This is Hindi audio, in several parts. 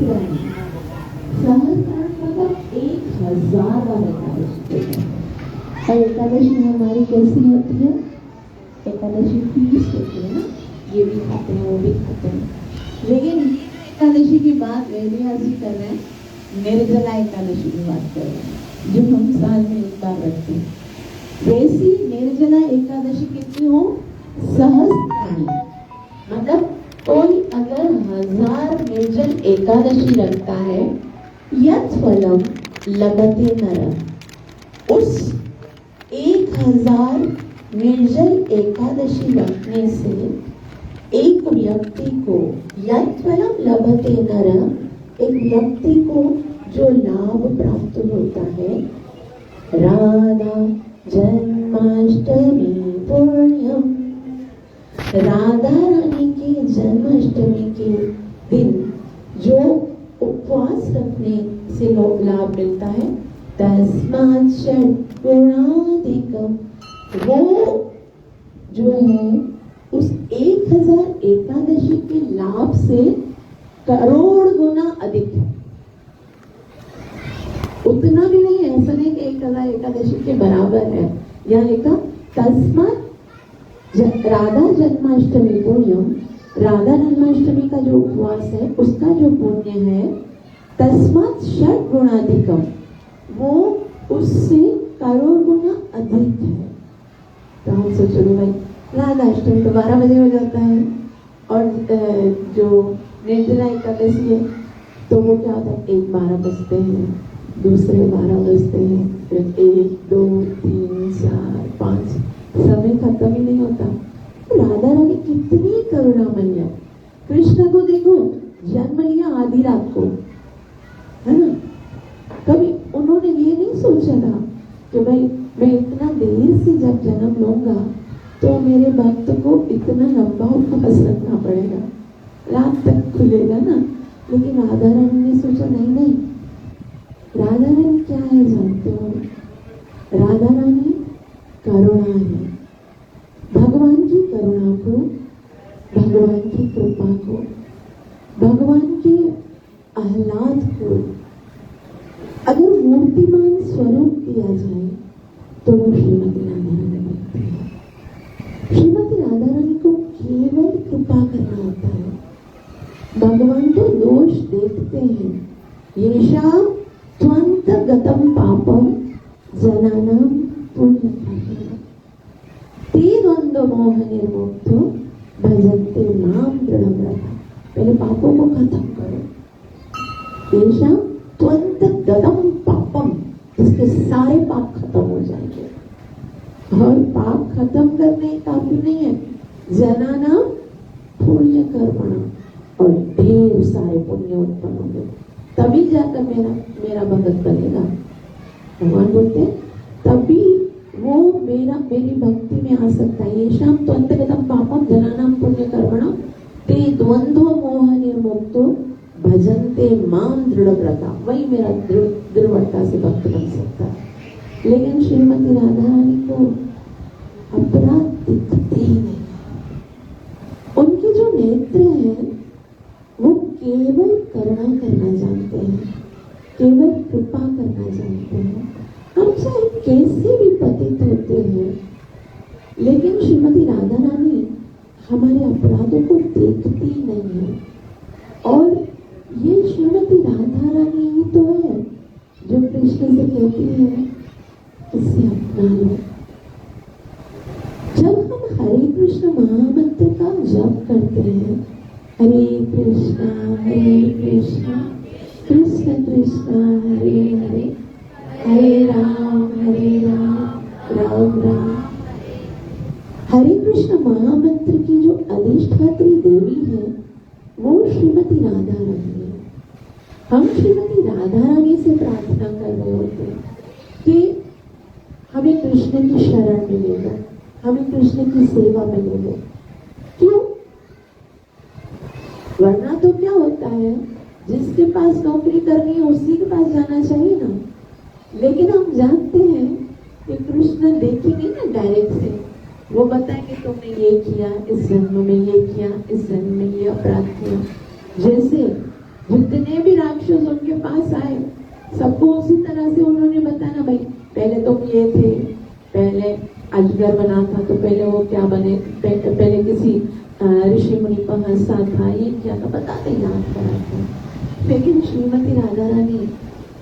सहस्राणी। सहस्राणी मतलब 1000 बार एकादशी करते हैं। और एकादशी हमारी कैसी होती है? एकादशी फीस होती है ना, ये भी खाते हैं वो भी खाते हैं। लेकिन एकादशी की बात वैदिहासी कर रहे हैं, निर्जला एकादशी की बात कर रहे हैं, जो हम साल में एक बार रखते हैं। वैसी निर्जला एकादशी कितनी हो? सहस्राणी। मतलब कोई अगर 1000 निर्जल एकादशी रखता है, यत् फलम लभते नरः, उस 1000 निर्जल एकादशी रखने से एक व्यक्ति को, यत् फलम लभते नरः, एक व्यक्ति को जो लाभ प्राप्त होता है, राधा जन्माष्टमी पुण्यम, राधा रानी की जन्माष्टमी के दिन जो उपवास रखने से लाभ मिलता है, तस्मात् षड्गुणाधिकम, वो जो है उस 1000 एकादशी के लाभ से करोड़ गुना अधिक है। उतना भी नहीं है, ऐसा नहीं कि 1000 एकादशी के बराबर है। यहाँ लिखा तस्मात् राधा जन्माष्टमी पुण्यम, राधा जन्माष्टमी का जो उपवास है उसका जो पुण्य है, तस्मात् षड्गुणाधिकम, वो उससे करोड़ गुना अधिक है। तो हम सोचो भाई राधा अष्टमी तो 12 बजे हो जाता है, और जो निर्जला एकादशी है तो वो क्या होता है, 1-12 बजते हैं, दूसरे 12 बजते हैं, फिर 1, 2, 3, 4, 5, समय खत्म ही नहीं होता। राधा रानी कितनी करुणामयी है। कृष्ण को देखो, जन्म लिया आधी रात को, है ना। कभी उन्होंने ये नहीं सोचा था कि भाई मैं इतना देर से जब जन्म लूंगा तो मेरे भक्त को इतना लंबा उपवास रखना पड़ेगा, रात तक खुलेगा ना। लेकिन राधा रानी ने सोचा नहीं, राधा रानी क्या है जानते हो? राधा रानी करुणा है। भगवान की करुणा को, भगवान की कृपा को, भगवान के आह्लाद को अगर मूर्तिमान स्वरूप दिया जाए तो वो श्रीमती राधा रानी बनती है। श्रीमती राधा रानी को केवल कृपा करना होता है। भगवान तो दोष देखते हैं। येषां त्वन्त गतम पापम जनानां पुण्यफलम्, ते द्वंद्व मोह निर्मुक्तो भजन्ते मां दृढ़व्रता। पहले पापों को खत्म करो। येषां त्वन्त गतम पापम, इसके सारे पाप खत्म हो जाएंगे। और पाप खत्म करने काफी नहीं है, जनानां पुण्य कर्मणां, और ढेर सारे पुण्य उत्पन्न होंगे, तभी जाकर मेरा भगत बनेगा। भगवान बोलते हैं तभी वो मेरी भक्ति में आ सकता है। येषां त्वन्तगतं पापम जनानां पुण्य कर्मणां ते द्वंद्व मोह निर्मुक्तो भजन्ते मां दृढ़व्रता, वही मेरा दृढ़ता से भक्त बन सकता है। लेकिन श्रीमती राधा रानी को अपराध दिखते ही नहीं। उनके जो नेत्र हैं वो केवल करुणा करना जानते हैं, केवल कृपा करना जानते हैं। हम चाहे कैसे भी पतित होते हैं, लेकिन श्रीमती राधा रानी हमारे अपराधों को देखती ही नहीं है। और ये श्रीमती राधा रानी ही तो है जो कृष्ण से कहती है इसे अपना लो। जब हम हरे कृष्ण महामंत्र का जप करते हैं, हरे कृष्णा कृष्ण कृष्ण हरे हरे, हरे राम राम राम। हरे कृष्ण महामंत्र की जो अधिष्ठात्री देवी है वो श्रीमती राधा रानी है। हम श्रीमती राधा रानी से प्रार्थना कर रहे होते हैं कि हमें कृष्ण की शरण मिलेगा, हमें कृष्ण की सेवा मिलेगी। क्यों? वरना तो क्या होता है, जिसके पास नौकरी करनी है उसी के पास जाना चाहिए ना। लेकिन हम जानते हैं कि कृष्ण देखेंगे ना डायरेक्ट से, वो बताएंगे तुमने ये किया, इस जन्म में ये किया, इस जन्म में ये अपराध किया। जैसे जितने भी पास आए, सबको उसी तरह से उन्होंने बताया, भाई पहले तो ये थे, पहले अजगर बना था तो पहले वो क्या बने, पहले किसी ऋषि मुनि पर हंसा था, ये क्या था, बताते याद कराते। लेकिन श्रीमती राधा रानी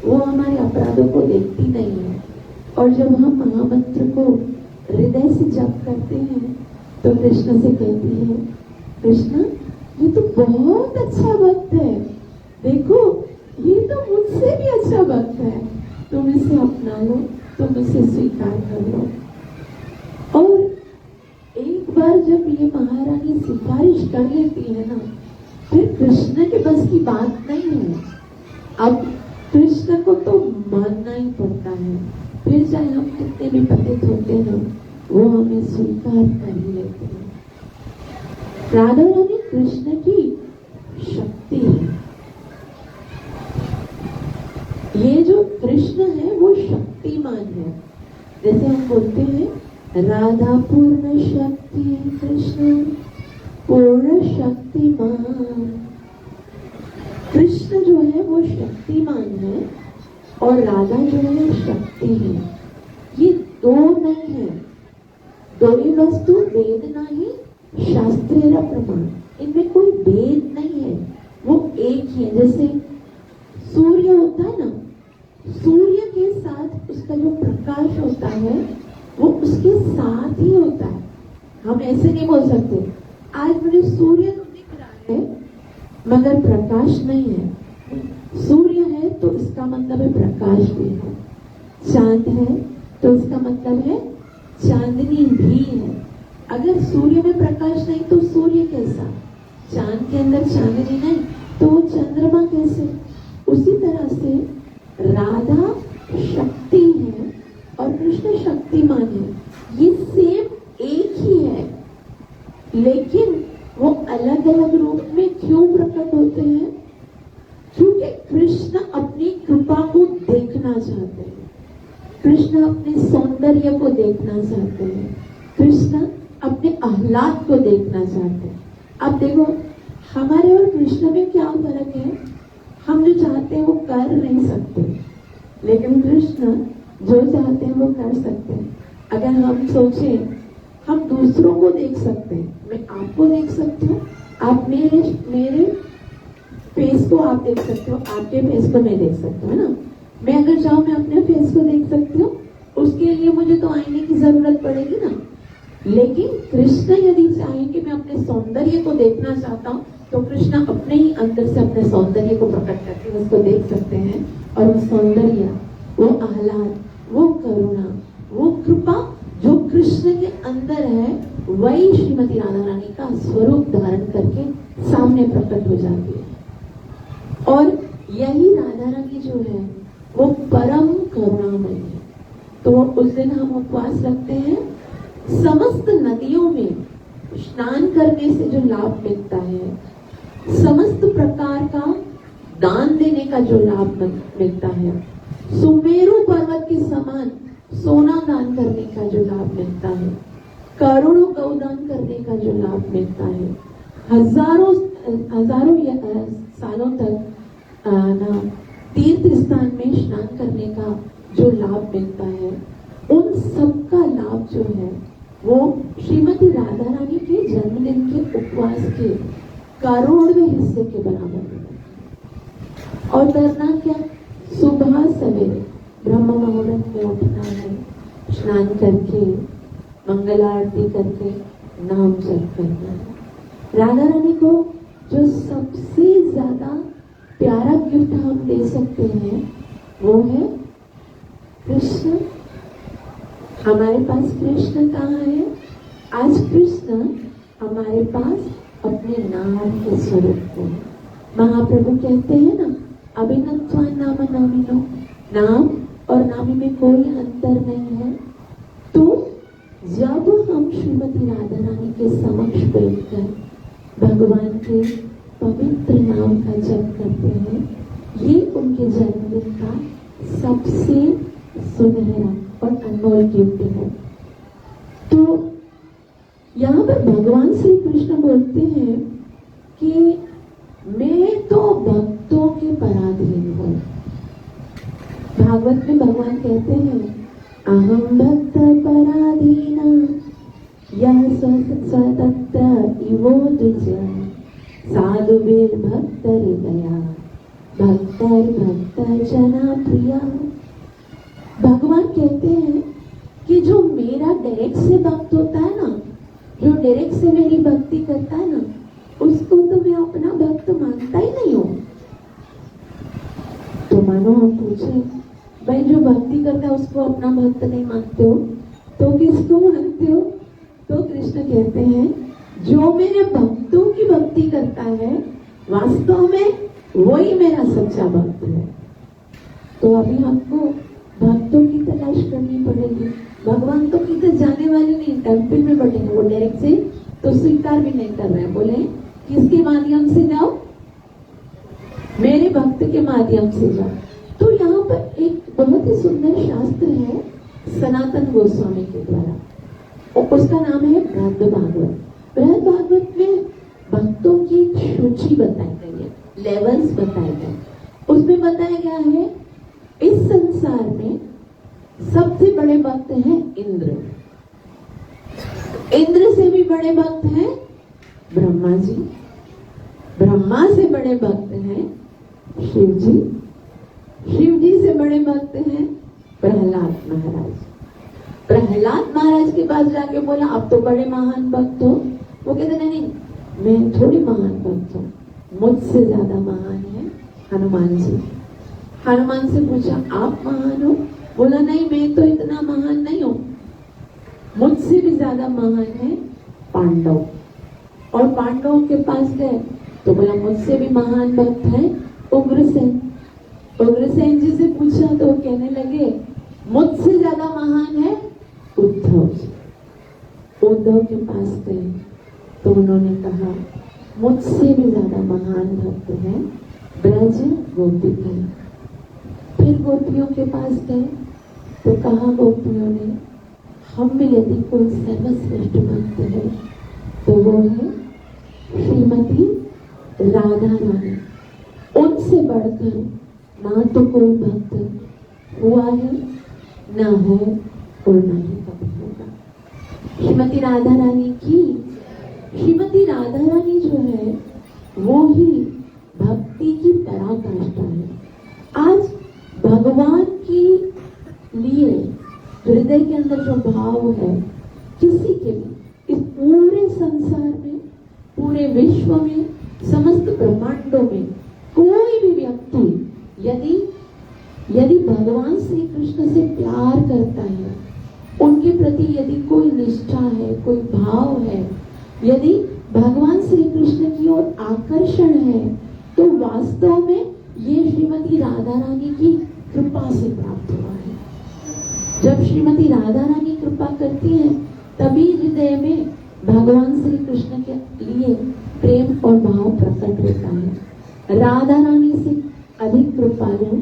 वो हमारे अपराधों को देखती नहीं है। और जब हम महामंत्र को हृदय से जप करते हैं तो कृष्ण से कहती है, कृष्ण ये तो बहुत अच्छा भक्त है, देखो ये तो मुझसे भी अच्छा भक्त है, तुम इसे अपना लो, तुम इसे स्वीकार कर लो। और एक बार जब ये महारानी सिफारिश कर लेती है ना, फिर कृष्ण के बस की बात नहीं है, अब कृष्ण को तो मानना ही पड़ता है, फिर चाहे हम कितने भी पतित होते हैं वो हमें स्वीकार कर ही लेते हैं। राधा रानी कृष्ण की शक्ति है। ये जो कृष्ण है वो शक्तिमान है। जैसे हम बोलते हैं राधा पूर्ण शक्ति, कृष्ण पूर्ण शक्तिमान। कृष्ण जो है वो शक्तिमान है और राधा जो है शक्ति है। ये दो नहीं है, दोई वस्तु वेद नहीं शास्त्रीय प्रमाण, इनमें कोई भेद नहीं है, वो एक ही है। जैसे सूर्य होता है ना, सूर्य के साथ उसका जो प्रकाश होता है वो उसके साथ ही होता है। हम ऐसे नहीं बोल सकते आज मुझे सूर्य तो दिख रहा है मगर प्रकाश नहीं है। सूर्य है तो इसका मतलब है प्रकाश भी है, चांद है तो इसका मतलब है चांदनी भी है। अगर सूर्य में प्रकाश नहीं तो सूर्य कैसा, चांद के अंदर चांदनी नहीं तो वो चंद्रमा कैसे। उसी तरह से राधा शक्ति है और कृष्ण शक्तिमान है, ये सेम एक ही है, लेकिन वो अलग अलग रूप में क्यों प्रकट होते हैं? क्योंकि कृष्ण अपनी कृपा को देखना चाहते हैं, कृष्ण अपने सौंदर्य को देखना चाहते हैं, कृष्ण अपने आह्लाद को देखना चाहते हैं। अब देखो हमारे और कृष्ण में क्या फर्क है, हम जो चाहते हैं वो कर नहीं सकते, लेकिन कृष्ण जो चाहते हैं वो कर सकते हैं। अगर हम सोचें हम दूसरों को देख सकते हैं, मैं आपको देख सकती हूँ, आप मेरे फेस को आप देख सकते हो, आपके फेस को मैं देख सकती हूँ, है ना। मैं अगर चाहूँ मैं अपने फेस को देख सकती हूँ, उसके लिए मुझे तो आईने की जरूरत पड़ेगी ना। लेकिन कृष्ण यदि चाहे कि मैं अपने सौंदर्य को देखना चाहता हूँ तो कृष्ण अपने ही अंदर से अपने सौंदर्य को प्रकट करके उसको देख सकते हैं। और वो सौंदर्य, वो आह्लाद, वो करुणा, वो कृपा जो कृष्ण के अंदर है वही श्रीमती राधा रानी का स्वरूप धारण करके सामने प्रकट हो जाती है। और यही राधा रानी जो है वो परम करुणामय है। तो उस दिन हम उपवास रखते हैं, समस्त नदियों में स्नान करने से जो लाभ मिलता है, समस्त प्रकार का दान देने का जो लाभ मिलता है, सुमेरु पर्वत के समान सोना दान करने का जो लाभ मिलता है, करोड़ों गौदान करने का जो लाभ मिलता है, हजारों सालों तक तीर्थ स्थान में स्नान करने का जो लाभ मिलता है, उन सब का लाभ जो है वो श्रीमती राधा रानी के जन्मदिन के उपवास के करोड़वें हिस्से के बराबर है। और करना क्या, सुबह सवेरे ब्रह्म मुहूर्त में उठना है, स्नान करके मंगल आरती करके नाम जप करना है। राधा रानी को जो सबसे ज्यादा प्यारा गिफ्ट हम दे सकते हैं वो है कृष्ण। हमारे पास कृष्ण कहाँ है? आज कृष्ण हमारे पास अपने नाम के स्वरूप में। महाप्रभु कहते हैं ना, अभिनत्वा नाम नामिनो, नाम और नामी में कोई अंतर नहीं है। तो जब हम श्रीमती राधा रानी के समक्ष बैठकर भगवान के पवित्र नाम का जप करते हैं, ये उनके जन्मदिन का सबसे सुनहरा और अनमोल गिफ्ट है। तो यहाँ पर भगवान श्री कृष्ण बोलते हैं कि मैं तो भक्तों के पराधीन हूँ, भागवत में भगवान कहते हैं अहम भक्त पराधीना यह स्वतंत्र इवोद्विज साधुभिर भक्त हृदया भक्त जना प्रिया। भगवान कहते हैं कि जो मेरा डायरेक्ट से भक्त होता है ना, जो डायरेक्ट से मेरी भक्ति करता है ना, उसको तो मैं अपना भक्त मानता ही नहीं हूं। तो मानो हम पूछे भाई जो भक्ति करता है उसको अपना भक्त नहीं मानते हो तो किसको मानते हो? तो कृष्ण कहते हैं जो मेरे भक्तों की भक्ति करता है वास्तव में वही मेरा सच्चा भक्त है। तो अभी हमको भक्तों की तलाश करनी पड़ेगी। भगवान तो किधर जाने वाले नहीं, टेम्पल में बैठेंगे, वो डायरेक्ट से तो स्वीकार भी नहीं कर रहे हैं। बोले किसके माध्यम से जाओ? मेरे भक्त के माध्यम से जाओ। तो यहाँ पर एक बहुत ही सुंदर शास्त्र है सनातन गोस्वामी के द्वारा, और उसका नाम है बृहद भागवत। बृहद भागवत में भक्तों की सूची बताई गई है, लेवल्स बताए गए। उसमें बताया गया है इस संसार में सबसे बड़े भक्त हैं इंद्र, इंद्र से भी बड़े भक्त हैं ब्रह्मा जी, ब्रह्मा से बड़े भक्त हैं शिव जी, शिव जी से बड़े भक्त हैं प्रहलाद महाराज। प्रहलाद महाराज के पास जाके बोला आप तो बड़े महान भक्त हो। वो कहते नहीं मैं थोड़ी महान भक्त हूँ, मुझसे ज्यादा महान है हनुमान जी। हनुमान से पूछा आप महान हो? बोला नहीं मैं तो इतना महान नहीं हूँ, मुझसे भी ज्यादा महान है पांडव। और पांडवों के पास गए तो बोला मुझसे भी महान भक्त है उग्रसेन। उग्रसेन जी से पूछा तो वो कहने लगे मुझसे ज्यादा महान है उद्धव जी। उद्धव के पास गए तो उन्होंने कहा मुझसे भी ज्यादा महान भक्त है ब्रज गोपिका। फिर गोपियों के पास गए तो कहा गोपियों ने हम में यदि कोई सर्वश्रेष्ठ भक्त है तो वो है श्रीमती राधा रानी। उनसे बढ़कर ना तो कोई भक्त हुआ है, ना है और ना ही कभी होगा। श्रीमती राधा रानी की, श्रीमती राधा रानी जो है वो ही भक्ति की पराकाष्ठा है। आज भगवान की लिए हृदय के अंदर जो भाव है, किसी के भी इस पूरे संसार में, पूरे विश्व में, समस्त ब्रह्मांडों में कोई भी व्यक्ति यदि भगवान श्री कृष्ण से प्यार करता है, उनके प्रति यदि कोई निष्ठा है, कोई भाव है, यदि भगवान श्री कृष्ण की ओर आकर्षण है, तो वास्तव में ये श्रीमती राधा रानी की कृपा से प्राप्त हुआ है। जब श्रीमती राधा रानी कृपा करती है तभी हृदय में भगवान श्री कृष्ण के लिए प्रेम और भाव प्रकट होता है। राधा रानी से अधिक कृपालु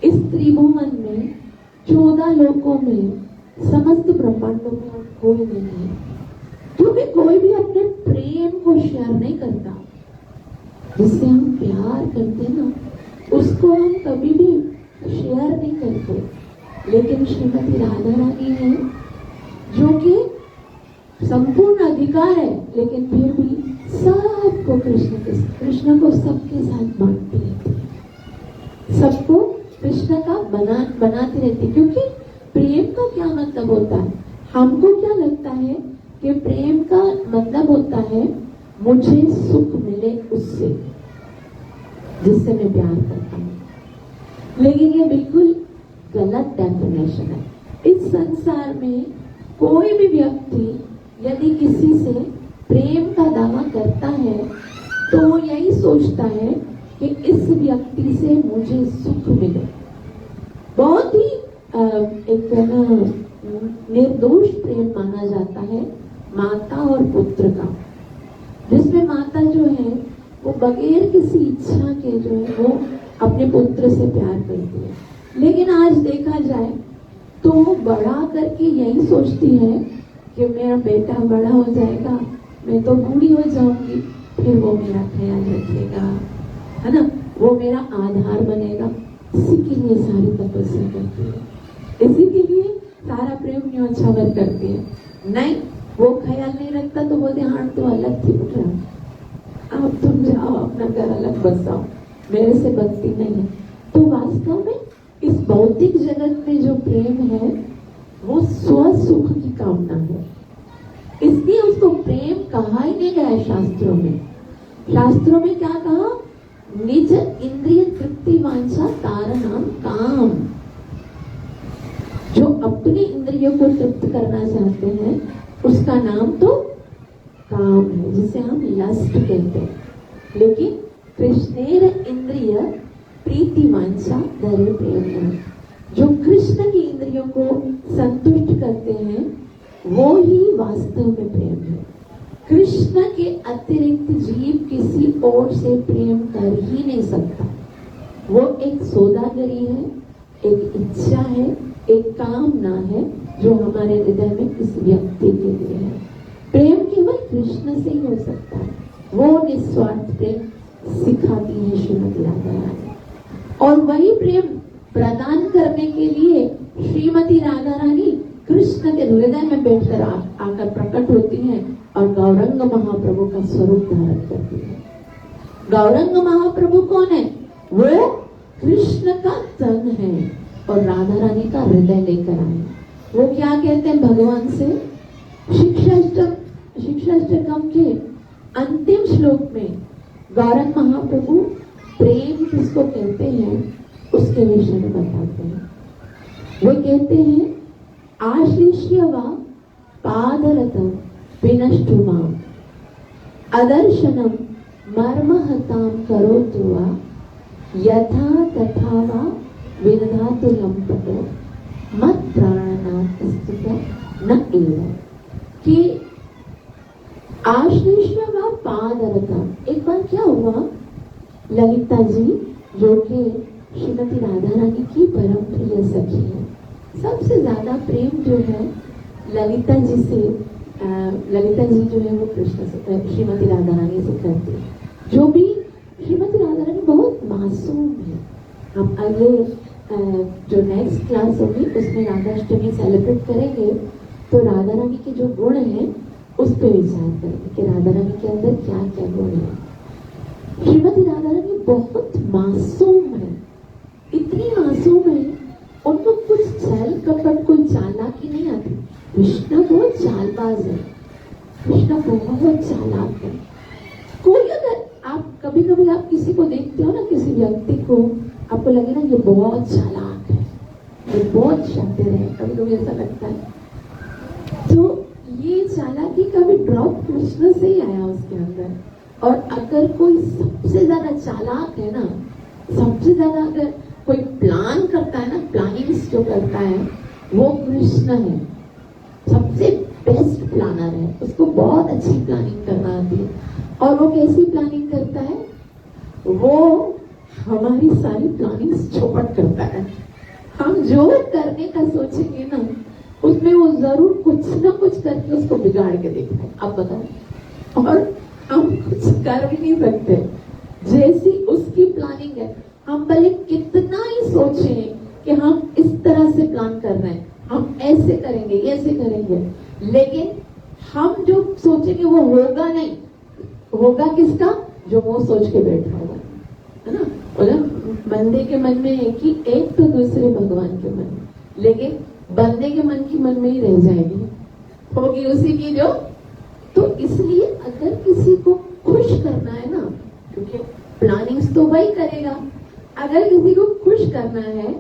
इस त्रिभुवन में, 14 लोकों में, समस्त ब्रह्मांडों में और कोई नहीं है। क्योंकि कोई भी अपने प्रेम को शेयर नहीं करता। जिससे हम प्यार करते ना उसको हम कभी भी शेयर नहीं करते। लेकिन श्रीमती राधा रानी है जो कि संपूर्ण अधिकार है, लेकिन फिर भी सबको कृष्ण को सबके साथ बांटती रहती है, सबको कृष्ण का बनाती रहती है। क्योंकि प्रेम का क्या मतलब होता है? हमको क्या लगता है कि प्रेम का मतलब होता है मुझे सुख मिले उससे, जिससे मैं प्यार करता हूँ। लेकिन ये बिल्कुल गलत डेफिनेशन है। इस संसार में कोई भी व्यक्ति यदि किसी से प्रेम का दावा करता है तो वो यही सोचता है कि इस व्यक्ति से मुझे सुख मिले। बहुत ही एक निर्दोष प्रेम माना जाता है माता और पुत्र का, जिसमें माता जो है वो बगैर किसी इच्छा के जो है वो अपने पुत्र से प्यार करती है। लेकिन आज देखा जाए तो वो बड़ा करके यही सोचती है कि मेरा बेटा बड़ा हो जाएगा, मैं तो बूढ़ी हो जाऊंगी, फिर वो मेरा ख्याल रखेगा, है ना, वो मेरा आधार बनेगा। इसी के लिए सारी तपस्या करती है, इसी के लिए सारा प्रेम न्योछावर करती है। नहीं, वो ख्याल नहीं रखता तो बोलते हाँ तो अलग थी बेटा, अब तुम जाओ अपना घर अलग बसाओ, मेरे से भक्ति नहीं है। तो वास्तव में इस भौतिक जगत में जो प्रेम है वो स्व सुख की कामना है, इसलिए उसको प्रेम कहा ही नहीं गया शास्त्रों में। शास्त्रों में क्या कहा? निज इंद्रिय तृप्ति वांछा तारणम काम। जो अपनी इंद्रियों को तृप्त करना चाहते हैं उसका नाम तो काम है, जिसे हम लस्ट कहते हैं। लेकिन कृष्णेर इंद्रिय प्रीति वांछा धरे प्रेम, जो कृष्ण की इंद्रियों को संतुष्ट करते हैं वो ही वास्तव में प्रेम है। कृष्ण के अतिरिक्त जीव किसी और से प्रेम कर ही नहीं सकता। वो एक सौदागरी है, एक इच्छा है, एक कामना है जो हमारे हृदय में इस व्यक्ति के लिए है। प्रेम केवल कृष्ण से ही हो सकता है। वो निस्वार्थ प्रेम सिखाती है श्रीमती राधा रानी, और वही प्रेम प्रदान करने के लिए श्रीमती राधा रानी कृष्ण के हृदय में बैठकर आकर प्रकट होती हैं और गौरंग महाप्रभु का स्वरूप धारण करती है। गौरंग महाप्रभु कौन है? वो कृष्ण का तन है और राधा रानी का हृदय लेकर आए। वो क्या कहते हैं भगवान से? शिक्षाष्टकम के अंतिम श्लोक में गौरंग महाप्रभु प्रेम किसको कहते हैं उसके विषय में बताते हैं। वो कहते हैं आश्लिष्य वा पादरतम विनष्टुमाम अदर्शनम मर्महताम करोतु वा यथा तथा वा विदधातु लंपटो मत प्राणनाथ स्तुत न एव। कि आश्लिष्य वा पादरतम, एक बार क्या हुआ, ललिता जी जो कि श्रीमती राधा रानी की परम प्रिय सखी है, सबसे ज्यादा प्रेम जो है ललिता जी से, ललिता जी जो है वो कृष्ण से, श्रीमती राधा रानी से करती है। जो भी श्रीमती राधा रानी बहुत मासूम है। हम अगले जो नेक्स्ट क्लास होगी उसमें राधाष्टमी सेलिब्रेट करेंगे, तो राधा रानी के जो गुण हैं उस पर विचार करेंगे कि राधा रानी के अंदर क्या क्या गुण है। श्रीमती राधा रानी बहुत मासूम है, इतनी मासूम है, उनको कुछ छल कपट कोई चालाकी नहीं आती। कृष्ण बहुत चालबाज है, कृष्ण बहुत चालाक है। कोई अगर आप कभी कभी आप किसी को देखते हो ना, किसी व्यक्ति को, आपको लगे ना ये बहुत चालाक है, ये बहुत शातिर है, कभी कभी ऐसा लगता है। तो ये चालाकी का भी ड्रॉप कृष्ण से ही आया उसके अंदर। और अगर कोई सबसे ज्यादा चालाक है ना, सबसे ज्यादा अगर कोई प्लान करता है ना, प्लानिंग्स जो करता है वो कृष्ण है। सबसे बेस्ट प्लानर है, उसको बहुत अच्छी प्लानिंग करना आती है। और वो कैसी प्लानिंग करता है? वो हमारी सारी प्लानिंग्स चौपट करता है। हम जो करने का सोचेंगे ना उसमें वो जरूर कुछ ना कुछ करके उसको बिगाड़ के देखता है। आप बताओ, और हम कुछ कर भी नहीं सकते। जैसी उसकी प्लानिंग है, हम भले कितना ही सोचें कि हम इस तरह से प्लान कर रहे हैं, हम ऐसे करेंगे, ऐसे करेंगे, लेकिन हम जो सोचेंगे वो होगा नहीं। होगा किसका? जो वो सोच के बैठा होगा, है ना। बोला बंदे के मन में है कि एक तो दूसरे भगवान के मन में, लेकिन बंदे के मन की मन में ही रह जाएगी, होगी उसी की जो। तो इसलिए अगर किसी को खुश करना है ना, क्योंकि प्लानिंग्स तो वही करेगा, अगर किसी को खुश करना है,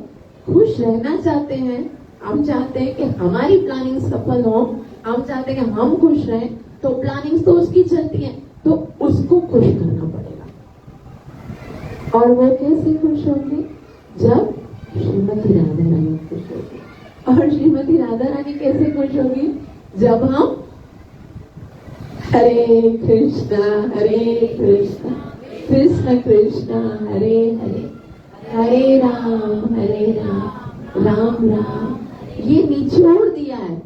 खुश रहना चाहते हैं, हम चाहते हैं कि हमारी प्लानिंग सफल हो, हम चाहते हैं कि हम खुश रहें, तो प्लानिंग्स तो उसकी चलती है, तो उसको खुश करना पड़ेगा। और वो कैसे खुश होंगे? जब श्रीमती राधा रानी खुश होगी। और श्रीमती राधा रानी कैसे खुश होगी? जब हम हरे कृष्णा कृष्ण कृष्ण हरे हरे, हरे राम राम राम। ये निचोड़ दिया है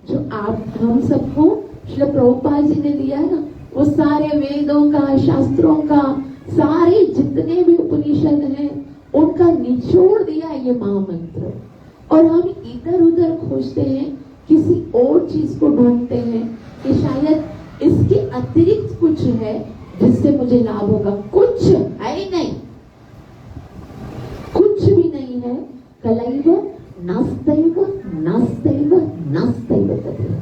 जो आप हम सबको श्री प्रभुपाद जी ने दिया है ना, वो सारे वेदों का, शास्त्रों का, सारे जितने भी उपनिषद हैं, उनका निचोड़ दिया ये महामंत्र, और हम इधर उधर खोजते हैं, किसी और चीज को ढूंढते हैं कि शायद इसके अतिरिक्त कुछ है जिससे मुझे लाभ होगा। कुछ है ही नहीं, कुछ भी नहीं है। कलैव नास्त्यैव नास्त्यैव नास्त्यैव तदेव।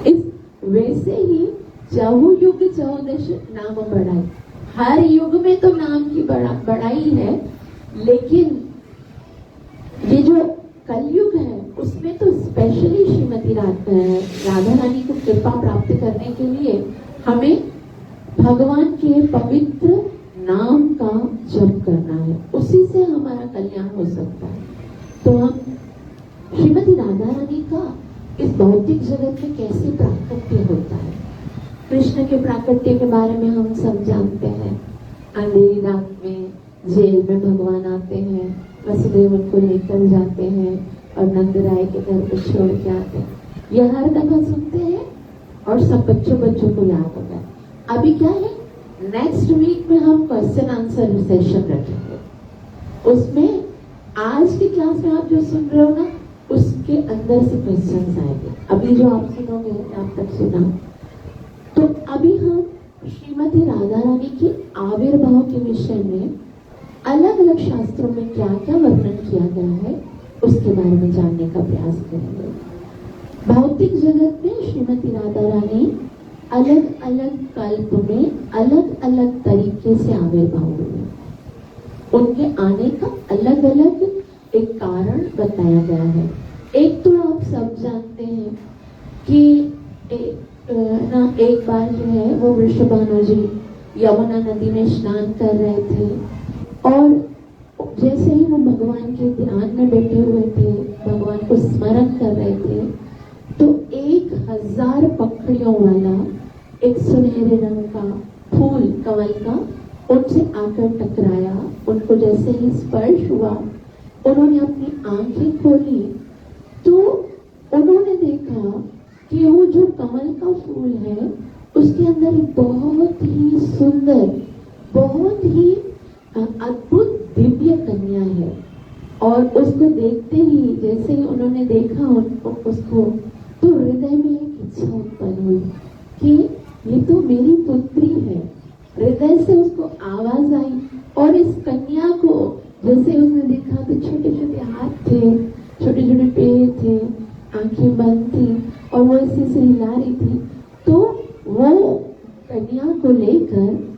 इस वैसे ही चहुयुग चहुदश नाम बढ़ाई, हर युग में तो नाम की बढ़ाई है, लेकिन ये जो कलयुग है उसमें तो स्पेशली श्रीमती राधा रानी को कृपा प्राप्त करने के लिए हमें भगवान के पवित्र नाम का जप करना है, उसी से हमारा कल्याण हो सकता है। तो हम श्रीमती राधा रानी का इस भौतिक जगत में कैसे प्राकट्य होता है। कृष्ण के प्राकट्य के बारे में हम सब जानते हैं। अंधेरी रात में जेल में भगवान आते हैं, वसुदेव उनको लेकर जाते हैं और नंद राय के घर पे छोड़ के आते हैं। यह हर दफा सुनते हैं और सब बच्चों को याद होता है। अभी क्या है, नेक्स्ट वीक में हम क्वेश्चन आंसर सेशन रखेंगे। उसमें आज की क्लास में आप जो सुन रहे हो ना, उसके अंदर से क्वेश्चंस आएंगे। अभी जो आप सुनोगे, आप तक सुना, तो अभी हम श्रीमती राधा रानी की आविर्भाव के विषय में अलग अलग शास्त्रों में क्या क्या वर्णन किया गया है उसके बारे में जानने का प्रयास करेंगे। भौतिक जगत में श्रीमती राधा रानी अलग अलग कल्प में अलग अलग तरीके से आविर्भाव हुए। उनके आने का अलग अलग एक कारण बताया गया है। एक तो आप सब जानते हैं कि एक बार जो है वो वृषभानु जी यमुना नदी में स्नान कर रहे थे, और जैसे ही वो भगवान के ध्यान में बैठे हुए थे, भगवान को स्मरण कर रहे थे, तो 1000 पखड़ियों वाला एक सुनहरे रंग का फूल कमल का उनसे आकर टकराया। उनको जैसे ही स्पर्श हुआ, उन्होंने अपनी आंखें खोली तो उन्होंने देखा कि वो जो कमल का फूल है उसके अंदर एक बहुत ही सुंदर, बहुत ही अद्भुत दिव्य कन्या है। और उसको देखते ही, जैसे ही उन्होंने देखा उसको, तो हृदय में एक इच्छा उत्पन्न हुई कि ये तो मेरी पुत्री है। हृदय से उसको आवाज आई, और इस कन्या को जैसे उसने देखा तो छोटे छोटे हाथ थे, छोटे छोटे पैर थे, आंखें बंद थी, और वो इसी से हिला रही थी। तो वो कन्या को लेकर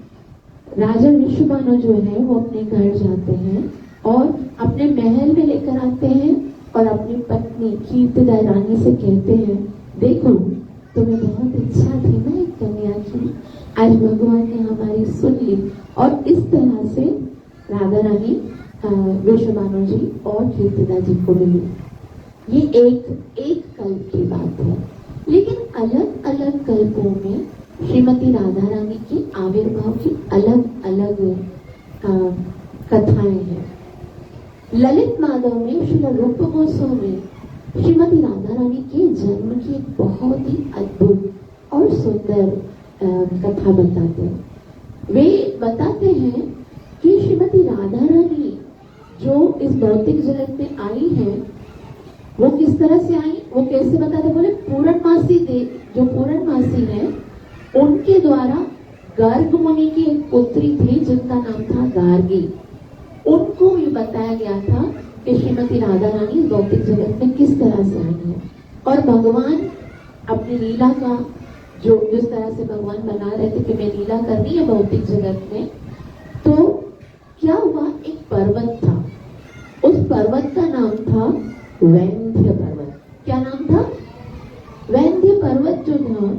राजा वृषभानु जो है वो अपने घर जाते हैं और अपने महल में लेकर आते हैं, और अपनी पत्नी कीर्तिदा रानी से कहते हैं, देखो तुम्हें बहुत इच्छा थी ना एक कन्या की, आज भगवान ने हमारी सुन ली। और इस तरह से राधा रानी वृषभानु जी और कीर्तिदा जी को मिली। ये एक कल्प की बात है, लेकिन अलग अलग कल्पों में श्रीमती राधा रानी की आविर्भाव की अलग अलग कथाएं हैं। ललित माधव में श्री रूप गोस्वामी में श्रीमती राधा रानी के जन्म की एक बहुत ही अद्भुत और सुंदर कथा बताते हैं। वे बताते हैं कि श्रीमती राधा रानी जो इस भौतिक जगत में आई है, वो किस तरह से आई, वो कैसे बताते, बोले पूर्णमासी जो पूर्णमासी है उनके द्वारा गर्ग मुनि की एक पुत्री थी जिनका नाम था गार्गी। उनको ये बताया गया था कि श्रीमती राधा रानी भौतिक जगत में किस तरह से आई है, और भगवान अपनी लीला का जो जिस तरह से भगवान बना रहे थे कि मैं लीला करनी है भौतिक जगत में, तो क्या हुआ, एक पर्वत था, उस पर्वत का नाम था वैंध्य पर्वत। क्या नाम था? वैंध्य पर्वत जो था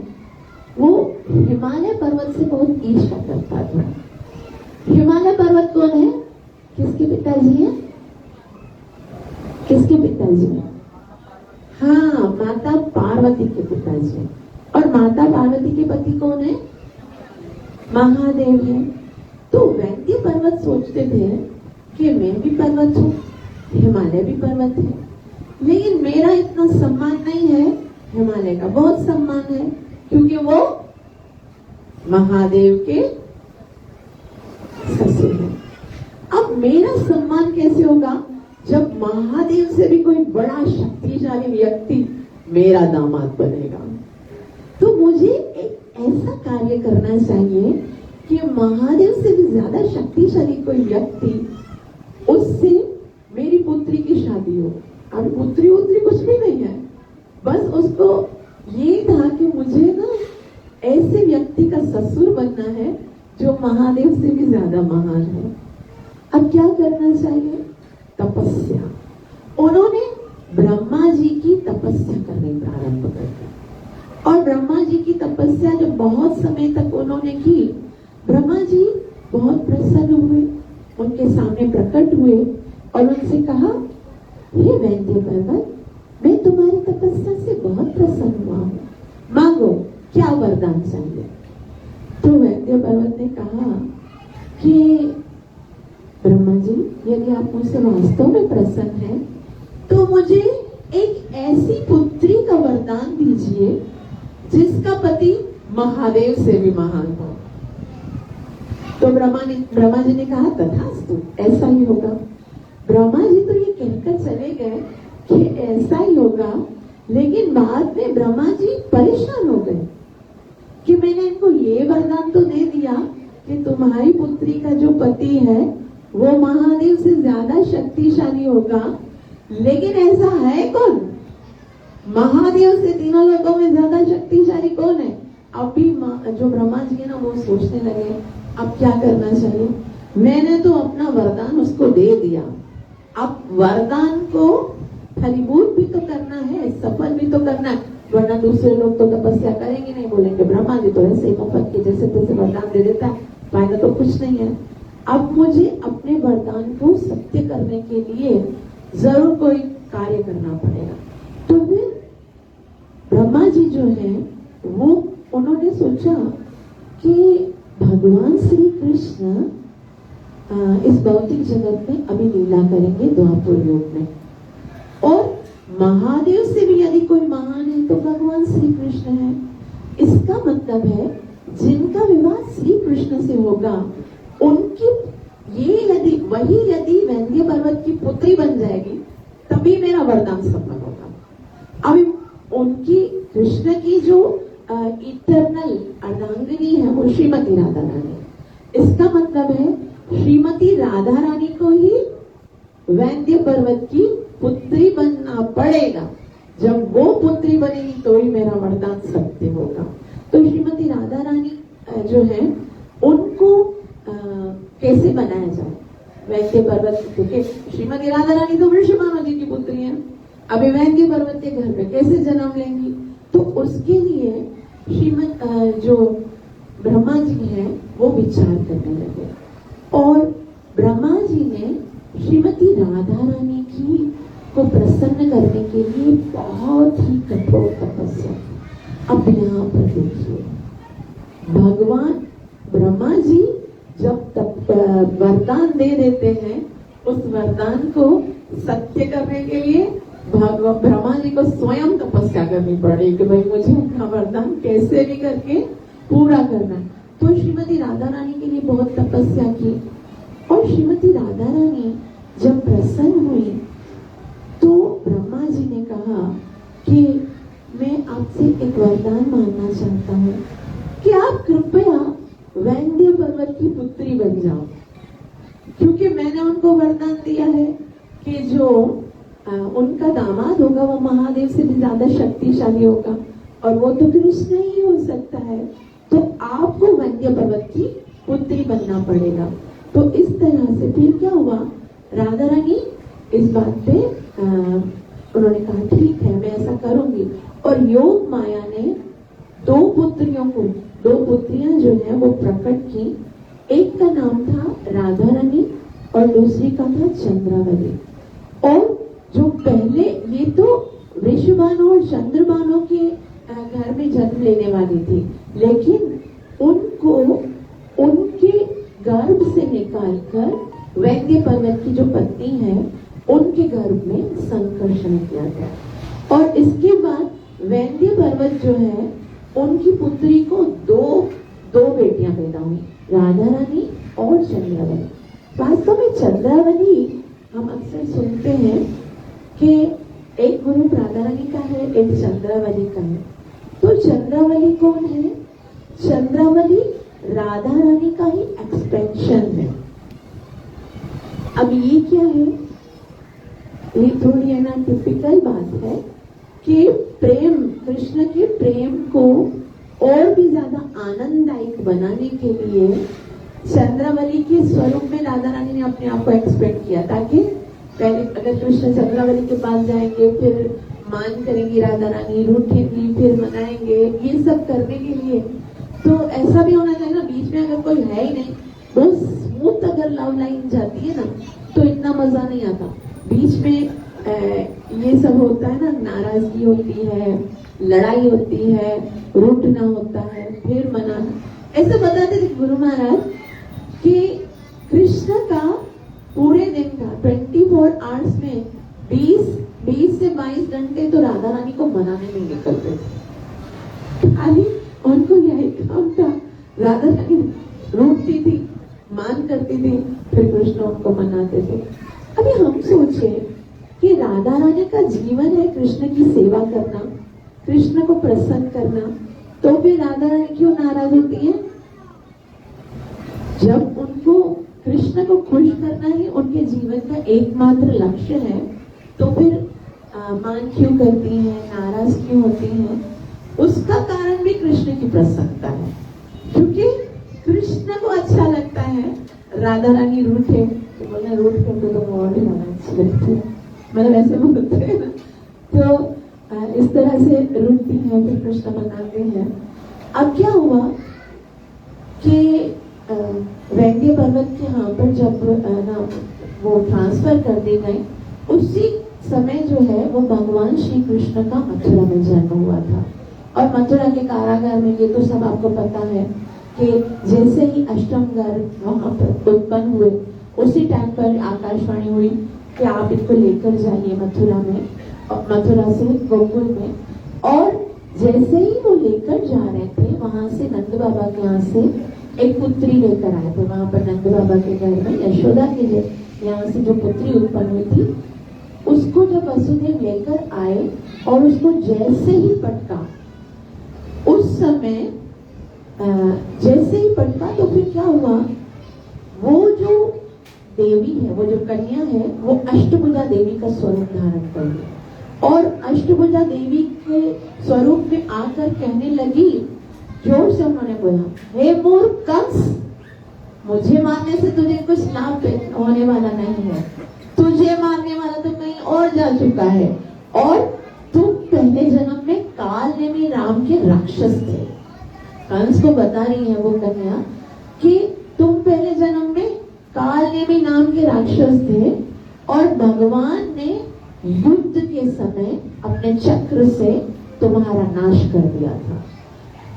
वो हिमालय पर्वत से बहुत ईर्ष्या करता था। हिमालय पर्वत कौन है? किसके पिताजी है? किसके पिताजी है? हाँ, माता पार्वती के पिताजी है। और माता पार्वती के पति कौन है? महादेव है। तो वैंध्य पर्वत सोचते थे कि मैं भी पर्वत हूँ, हिमालय भी पर्वत है, लेकिन मेरा इतना सम्मान नहीं है, हिमालय का बहुत सम्मान है, क्योंकि वो महादेव के ससुर है। अब मेरा सम्मान कैसे होगा जब महादेव से भी कोई बड़ा शक्तिशाली व्यक्ति मेरा दामाद बनेगा? तो मुझे एक ऐसा कार्य करना चाहिए कि महादेव से भी ज्यादा शक्तिशाली कोई व्यक्ति, उससे मेरी पुत्री की शादी हो। अब पुत्री उत्री कुछ भी नहीं है, बस उसको ये था कि मुझे ना ऐसे व्यक्ति का ससुर बनना है जो महादेव से भी ज्यादा महान है। अब क्या करना चाहिए? तपस्या। उन्होंने ब्रह्मा जी की तपस्या करनी प्रारंभ कर दी और ब्रह्मा जी की तपस्या जब बहुत समय तक उन्होंने की, ब्रह्मा जी बहुत प्रसन्न हुए, उनके सामने प्रकट हुए और उनसे कहा, हे वैद्य पर्वत, मैं तुम्हारी तपस्या से बहुत प्रसन्न हुआ हूँ, मांगो क्या वरदान चाहिए। तो वैद्य पर्वत ने कहा कि ब्रह्मा जी, यदि आप मुझसे वास्तव में प्रसन्न हैं तो मुझे एक ऐसी पुत्री का वरदान दीजिए जिसका पति महादेव से भी महान हो। तो ब्रह्मा जी ने कहा, तथास्तु, ऐसा ही होगा। ब्रह्मा जी तो ये कहकर चले गए कि ऐसा ही होगा, लेकिन बाद में ब्रह्मा जी परेशान हो गए कि मैंने इनको ये वरदान तो दे दिया कि तुम्हारी पुत्री का जो पति है वो महादेव से ज्यादा शक्तिशाली होगा, लेकिन ऐसा है कौन? महादेव से तीनों लोगों में ज्यादा शक्तिशाली कौन है? अब भी जो ब्रह्मा जी है ना, वो सोचने लगे अब क्या करना चाहिए। मैंने तो अपना वरदान उसको दे दिया, अब वरदान को फलीभूत भी तो करना है, सफल भी तो करना है, वरना दूसरे लोग तो तपस्या करेंगे नहीं, बोलेंगे ब्रह्मा जी तो ऐसे ही मुफ्त के जैसे तैसे वरदान दे देता है, फायदा तो कुछ नहीं है। अब मुझे अपने वरदान को सत्य करने के लिए जरूर कोई कार्य करना पड़ेगा। तो फिर ब्रह्मा जी जो है वो उन्होंने सोचा कि भगवान श्री कृष्ण इस भौतिक जगत में अभी लीला करेंगे द्वापर युग में, और महादेव से भी यदि कोई महान है तो भगवान श्री कृष्ण है। इसका मतलब है जिनका विवाह श्री कृष्ण से होगा, उनकी यदि वैद्य पर्वत की पुत्री बन जाएगी तभी मेरा वरदान सफल होगा। अभी उनकी कृष्ण की जो इटरनल अर्धांगिनी है वो श्रीमती राधा रानी। इसका मतलब है श्रीमती राधा रानी को ही वैद्य पर्वत की पुत्री बनना पड़ेगा। जब वो पुत्री बनेगी तो ही मेरा वरदान सत्य होगा। तो श्रीमती राधा रानी जो है उनको कैसे बनाया जाए वैद्य पर्वत, क्योंकि श्रीमती राधा रानी तो वृषभानु जी की पुत्री है, अभी वैद्य पर्वत के घर में कैसे जन्म लेंगी? तो उसके लिए जो ब्रह्मा जी हैं वो विचार करने लगे और ब्रह्मा जी ने श्रीमती राधा रानी की को प्रसन्न करने के लिए बहुत ही कठोर तपस्या की। अब यहाँ पर देखिए, भगवान ब्रह्मा जी जब वरदान दे देते हैं, उस वरदान को सत्य करने के लिए ब्रह्मा जी को स्वयं तपस्या करनी पड़ी कि भाई मुझे अपना वरदान कैसे भी करके पूरा करना है। तो श्रीमती राधा रानी के लिए बहुत तपस्या की और श्रीमती राधा रानी जब प्रसन्न हुई तो ब्रह्मा जी ने कहा कि मैं आपसे एक वरदान मांगना चाहता हूँ कि आप कृपया वैद्य पर्वत की पुत्री बन जाओ, क्योंकि मैंने उनको वरदान दिया है कि जो उनका दामाद होगा वो महादेव से भी ज्यादा शक्तिशाली होगा और वो तो कृष्ण ही हो सकता है, तो आपको वैद्य पर्वत की पुत्री बनना पड़ेगा। तो इस तरह से फिर क्या हुआ, राधा रानी इस बात पे उन्होंने कहा ठीक है मैं ऐसा करूंगी, और योग माया ने दो पुत्रियां जो है वो प्रकट की। एक का नाम था राधा रानी और दूसरी का था चंद्रावली। और जो पहले ये तो वृषभानु और चंद्रभानु के घर में जन्म लेने वाली थी, लेकिन उनको उनके गर्भ से निकालकर वैद्य पर्वत की जो पत्नी है उनके गर्भ में संकर्षण किया गया। और इसके बाद वैद्य पर्वत जो है उनकी पुत्री को दो बेटियां पैदा हुई, राधा रानी और चंद्रावली। वास्तव में चंद्रावली हम अक्सर सुनते हैं कि एक ग्रुप राधा रानी का है, एक चंद्रावली का है। तो चंद्रावली कौन है? चंद्रावली राधा रानी का ही एक्सपेंशन है। अब ये क्या है? ये थोड़ी है ना टिपिकल बात है कि प्रेम, कृष्ण के प्रेम को और भी ज्यादा आनंददायक बनाने के लिए चंद्रावली के स्वरूप में राधा रानी ने अपने आप को एक्सपेंड किया, ताकि पहले अगर कृष्ण चंद्रावली के पास जाएंगे, फिर मान करेंगी राधा रानी, रूठेंगी, फिर मनाएंगे, ये सब करने के लिए तो ऐसा भी होना चाहिए ना, बीच में अगर कोई है ही नहीं, बहुत स्मूथ अगर लव लाइन जाती है ना तो इतना मजा नहीं आता। बीच में ये सब होता है ना, नाराजगी होती है, लड़ाई होती है, रूठना होता है, फिर मनाना। ऐसे बताते थे गुरु महाराज कि कृष्ण का पूरे दिन का 24 आवर्स में 20 से 22 घंटे तो राधा रानी को मनाने में निकलते थे। खाली उनको यही काम था, राधा रानी रूठती थी, मान करती थी, फिर कृष्ण उनको मनाते थे। अभी हम सोचे कि राधा रानी का जीवन है कृष्ण की सेवा करना, कृष्ण को प्रसन्न करना, तो फिर राधा रानी क्यों नाराज होती है? जब उनको कृष्ण को खुश करना ही उनके जीवन का एकमात्र लक्ष्य है, तो फिर मान क्यों करती हैं, नाराज क्यों होती हैं? उसका कारण भी कृष्ण की प्रसन्नता है, क्योंकि कृष्ण को अच्छा लगता है राधा रानी रूठे, तो बोले रूठ कर तो और भी ज्यादा अच्छी लगती है, मतलब ऐसे बोलते हैं ना। तो इस तरह से रूठती है, फिर कृष्ण मनाते हैं। अब क्या हुआ कि वैद्य पर्वत के यहाँ पर जब ना वो ट्रांसफर कर दी गई, उसी समय जो है वो भगवान श्री कृष्ण का मथुरा में जन्म हुआ था। और मथुरा के कारागार में, ये तो सब आपको पता है कि जैसे ही अष्टम गर्भ वहां पर उत्पन्न हुए, उसी टाइम पर आकाशवाणी हुई कि आप इनको लेकर जाइए मथुरा में, मथुरा से गोकुल में। और जैसे ही वो लेकर जा रहे थे, वहां से नंद बाबा के यहाँ से एक पुत्री लेकर आए थे। वहां पर नंद बाबा के घर में यशोदा के यहाँ से जो पुत्री उत्पन्न हुई थी, उसको जब वसुदेव लेकर आए और उसको जैसे ही पटका, उस समय जैसे ही पटका तो फिर क्या हुआ, वो जो देवी है, वो जो कन्या है, वो अष्टभुजा देवी का स्वरूप धारण कर ली और अष्टभुजा देवी के स्वरूप में आकर कहने लगी, जोर से उन्होंने बोला, हे मूर्ख कंस, मुझे मारने से तुझे कुछ लाभ होने वाला नहीं है, तुझे मारने वाला तो कहीं और जा चुका है, और तुम पहले जन्म में काल नेमी राम के राक्षस थे। कंस को बता रही है वो कन्या कि तुम पहले जन्म में काल नेमी नाम के राक्षस थे और भगवान ने युद्ध के समय अपने चक्र से तुम्हारा नाश कर दिया था।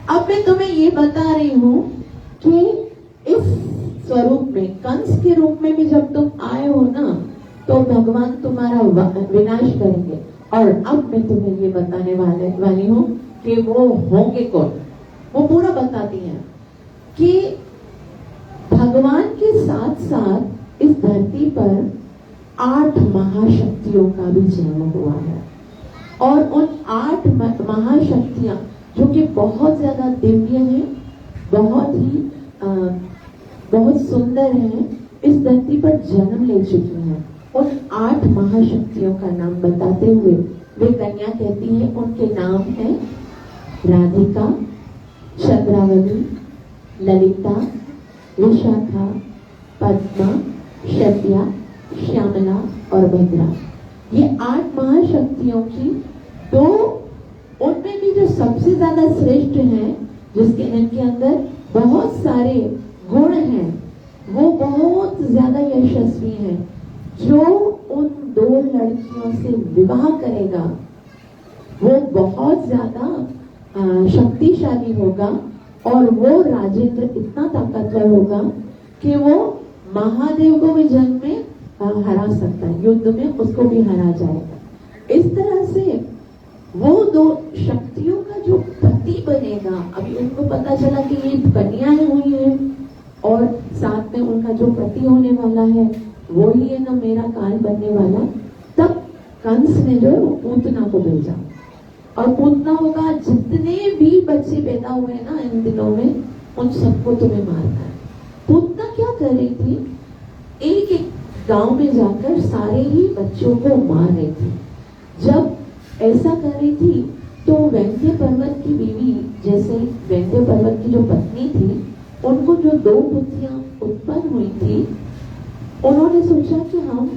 अब मैं तुम्हें ये बता रही हूँ कि इस स्वरूप में, कंस के रूप में भी जब तुम आए हो ना, तो भगवान तुम्हारा विनाश करेंगे। और अब मैं तुम्हें ये बताने वाली हूँ कि वो होंगे कौन। वो पूरा बताती हैं कि भगवान के साथ साथ इस धरती पर 8 महाशक्तियों का भी जन्म हुआ है, और उन 8 महाशक्तियां जो कि बहुत ज्यादा दिव्य हैं, बहुत सुंदर हैं, इस धरती पर जन्म ले चुकी हैं। उन 8 महाशक्तियों का नाम बताते हुए वे कन्या कहती है, उनके नाम है राधिका, चंद्रावली, ललिता, विशाखा, पद्मा, शत्या, श्यामला और भद्रा। ये 8 महाशक्तियों की दो, उनमें भी जो सबसे ज्यादा श्रेष्ठ हैं, इनके अंदर बहुत सारे गुण हैं, वो बहुत ज्यादा यशस्वी हैं। जो उन 2 लड़कियों से विवाह करेगा वो बहुत ज्यादा शक्तिशाली होगा, और वो राजेंद्र इतना ताकतवर होगा कि वो महादेव को भी जन्म में हरा सकता है, युद्ध में उसको भी हरा जाएगा। इस तरह से वो 2 शक्तियों का जो पति बनेगा, अभी उनको पता चला कि ये कन्याएं हुई है, और साथ में उनका जो पति होने वाला है वो ही है ना मेरा काल बनने वाला। तब कंस ने जो है वो पूतना को भेजा और पूतना होगा जितने भी बच्चे पैदा हुए ना इन दिनों में उन सबको तुम्हें मारना है। पूतना क्या कर रही थी, एक एक गांव में जाकर सारे ही बच्चों को मार रही थी। जब ऐसा कर रही थी तो वैंध्य पर्वत की बीवी, जैसे वैंध्य पर्वत की जो पत्नी थी, उनको जो 2 पुत्रियां उत्पन्न हुई थी, उन्होंने सोचा कि हम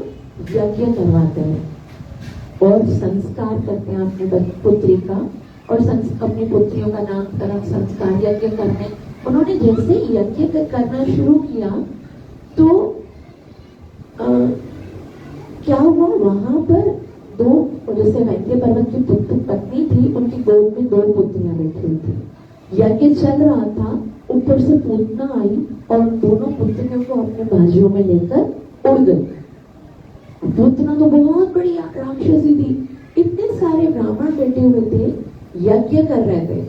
यज्ञ करवाते हैं और संस्कार करते हैं अपनी पुत्री का और अपनी पुत्रियों का नामकरण संस्कार यज्ञ करने। उन्होंने जैसे ही यज्ञ करना शुरू किया तो क्या हुआ, वहां पर 2, जैसे वैंध्य पर्वत की पत्नी थी, उनकी गोद में 2 पुत्रियां बैठी हुई थी। यज्ञ चल रहा था, ऊपर से पूतना आई और दोनों पुत्रियों को अपने बाजुओं में लेकर उड़ गई। पूतना तो बहुत बड़ी राक्षसी थी, इतने सारे ब्राह्मण बैठे हुए थे, यज्ञ कर रहे थे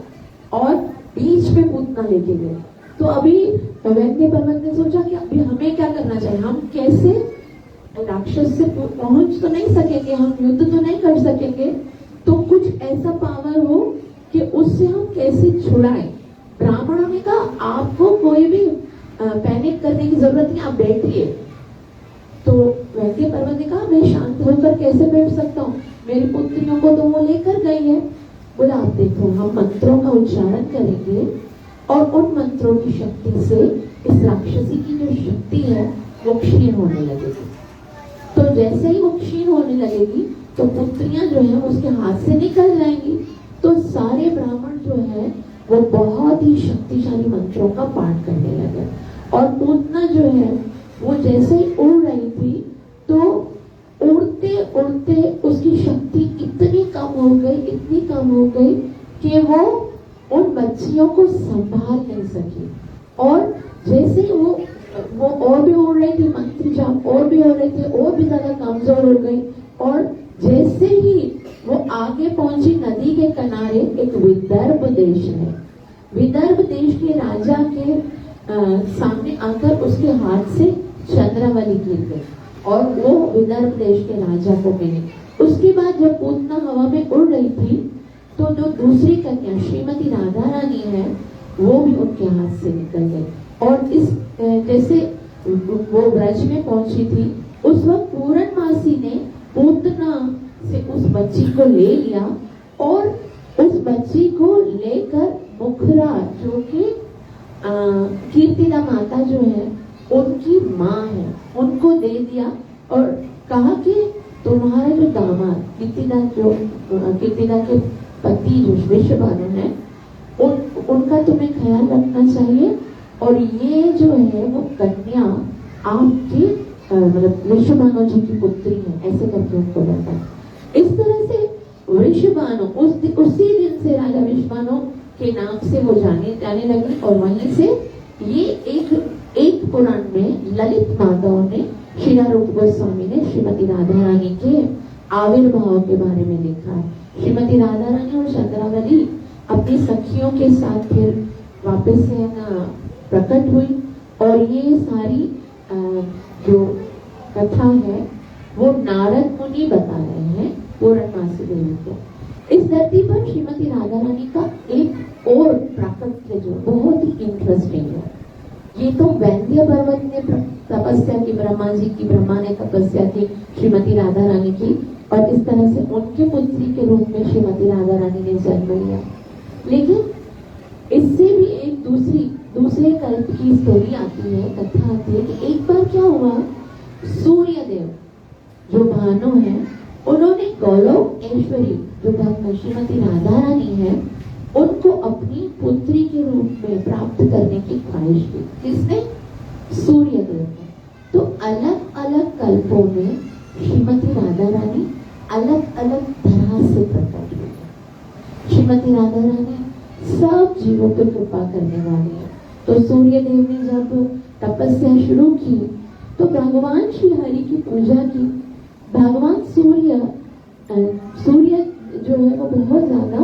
और बीच में पूतना लेके गए। तो अभी वैंध्य पर्वत ने सोचा कि अभी हमें क्या करना चाहिए, हम कैसे राक्षस से पहुंच तो नहीं सकेंगे, हम युद्ध तो नहीं कर सकेंगे, तो कुछ ऐसा पावर हो कि उससे हम कैसे छुड़ाएं। ब्राह्मणों ने कहा आपको कोई भी पैनिक करने की जरूरत नहीं, आप बैठिए। तो वैंध्य पर्वत ने कहा मैं शांत होकर कैसे बैठ सकता हूँ, मेरी पुत्रियों को तो वो लेकर गई है। बोला आप देखो, हम मंत्रों का उच्चारण करेंगे और उन मंत्रों की शक्ति से इस राक्षसी की जो शक्ति है वो क्षीण होने लगेगी। तो जैसे ही वो क्षीण होने लगेगी तो पुत्रियां जो है उसके हाथ से निकल जाएंगी। तो सारे ब्राह्मण जो है वो बहुत ही शक्तिशाली मंत्रों का पाठ करने लगे और पूतना जो है वो जैसे ही उड़ रही थी तो उड़ते उड़ते उसकी शक्ति इतनी कम हो गई, इतनी कम हो गई कि वो उन बच्चियों को संभाल नहीं सकी। और जैसे ही वो और भी उड़ रही थी, मंत्र जाप और भी हो रहे थे, और भी ज्यादा कमजोर हो गई। और जैसे ही वो आगे पहुंची नदी के किनारे, एक विदर्भ देश है, विदर्भ देश के राजा के सामने आकर उसके हाथ से चंद्रावली गिर गई और वो विदर्भ देश के राजा को मिली। उसके बाद जब पूतना हवा में उड़ रही थी तो जो दूसरी कन्या श्रीमती राधा रानी है वो भी उनके हाथ से निकल गई। और इस जैसे वो ब्रज में पहुंची थी उस वक्त पूर्णमासी ने पूतना से उस बच्ची को ले लिया और उस बच्ची को लेकर मुखरा, जो कि कीर्तिदा माता जो है उनकी माँ है, उनको दे दिया और कहा कि तुम्हारा जो दामाद कीर्तिदा के पति जो विश्वभानु है उनका तुम्हें ख्याल रखना चाहिए और ये जो है वो कन्या आपकी मतलब विश्वभानु जी की पुत्री है, ऐसे करके उनको बताया। इस तरह से विश्वभानु उसी दिन से राजा विश्वभानु के नाम से वो जाने लगी। और वहीं से ये एक पुराण में ललित माधव ने, श्री रूप गोस्वामी ने श्रीमती राधा रानी के आविर्भाव के बारे में लिखा है। श्रीमती राधा रानी और चंद्रावली अपनी सखियों के साथ फिर वापस से ना प्रकट हुई और ये सारी जो कथा है वो नारद मुनि बता रहे हैं पूर्णमासी देवी को। इस धरती पर श्रीमती राधा रानी का एक और प्राकट्य जो बहुत ही इंटरेस्टिंग है। ये तो वैंध्य पर्वत ने तपस्या की, ब्रह्मा ने तपस्या की श्रीमती राधा रानी की और इस तरह से उनके पुत्री के रूप में श्रीमती राधा रानी ने जन्म लिया। लेकिन इससे भी एक दूसरे कल्प की स्टोरी आती है, कथा आती है कि एक बार क्या हुआ, सूर्यदेव जो भानु है उन्होंने गौलोक ऐश्वरी जो श्रीमती राधा रानी है उनको अपनी पुत्री के रूप में प्राप्त करने की ख्वाहिश की। किसने? सूर्यदेव ने। तो अलग अलग कल्पों में श्रीमती राधा रानी अलग अलग तरह से प्रकट हुई है। श्रीमती राधा रानी सब जीवों पर कृपा करने वाली है। तो सूर्यदेव ने जब तपस्या शुरू की तो भगवान श्री हरि की पूजा की। भगवान सूर्य जो है वो बहुत ज्यादा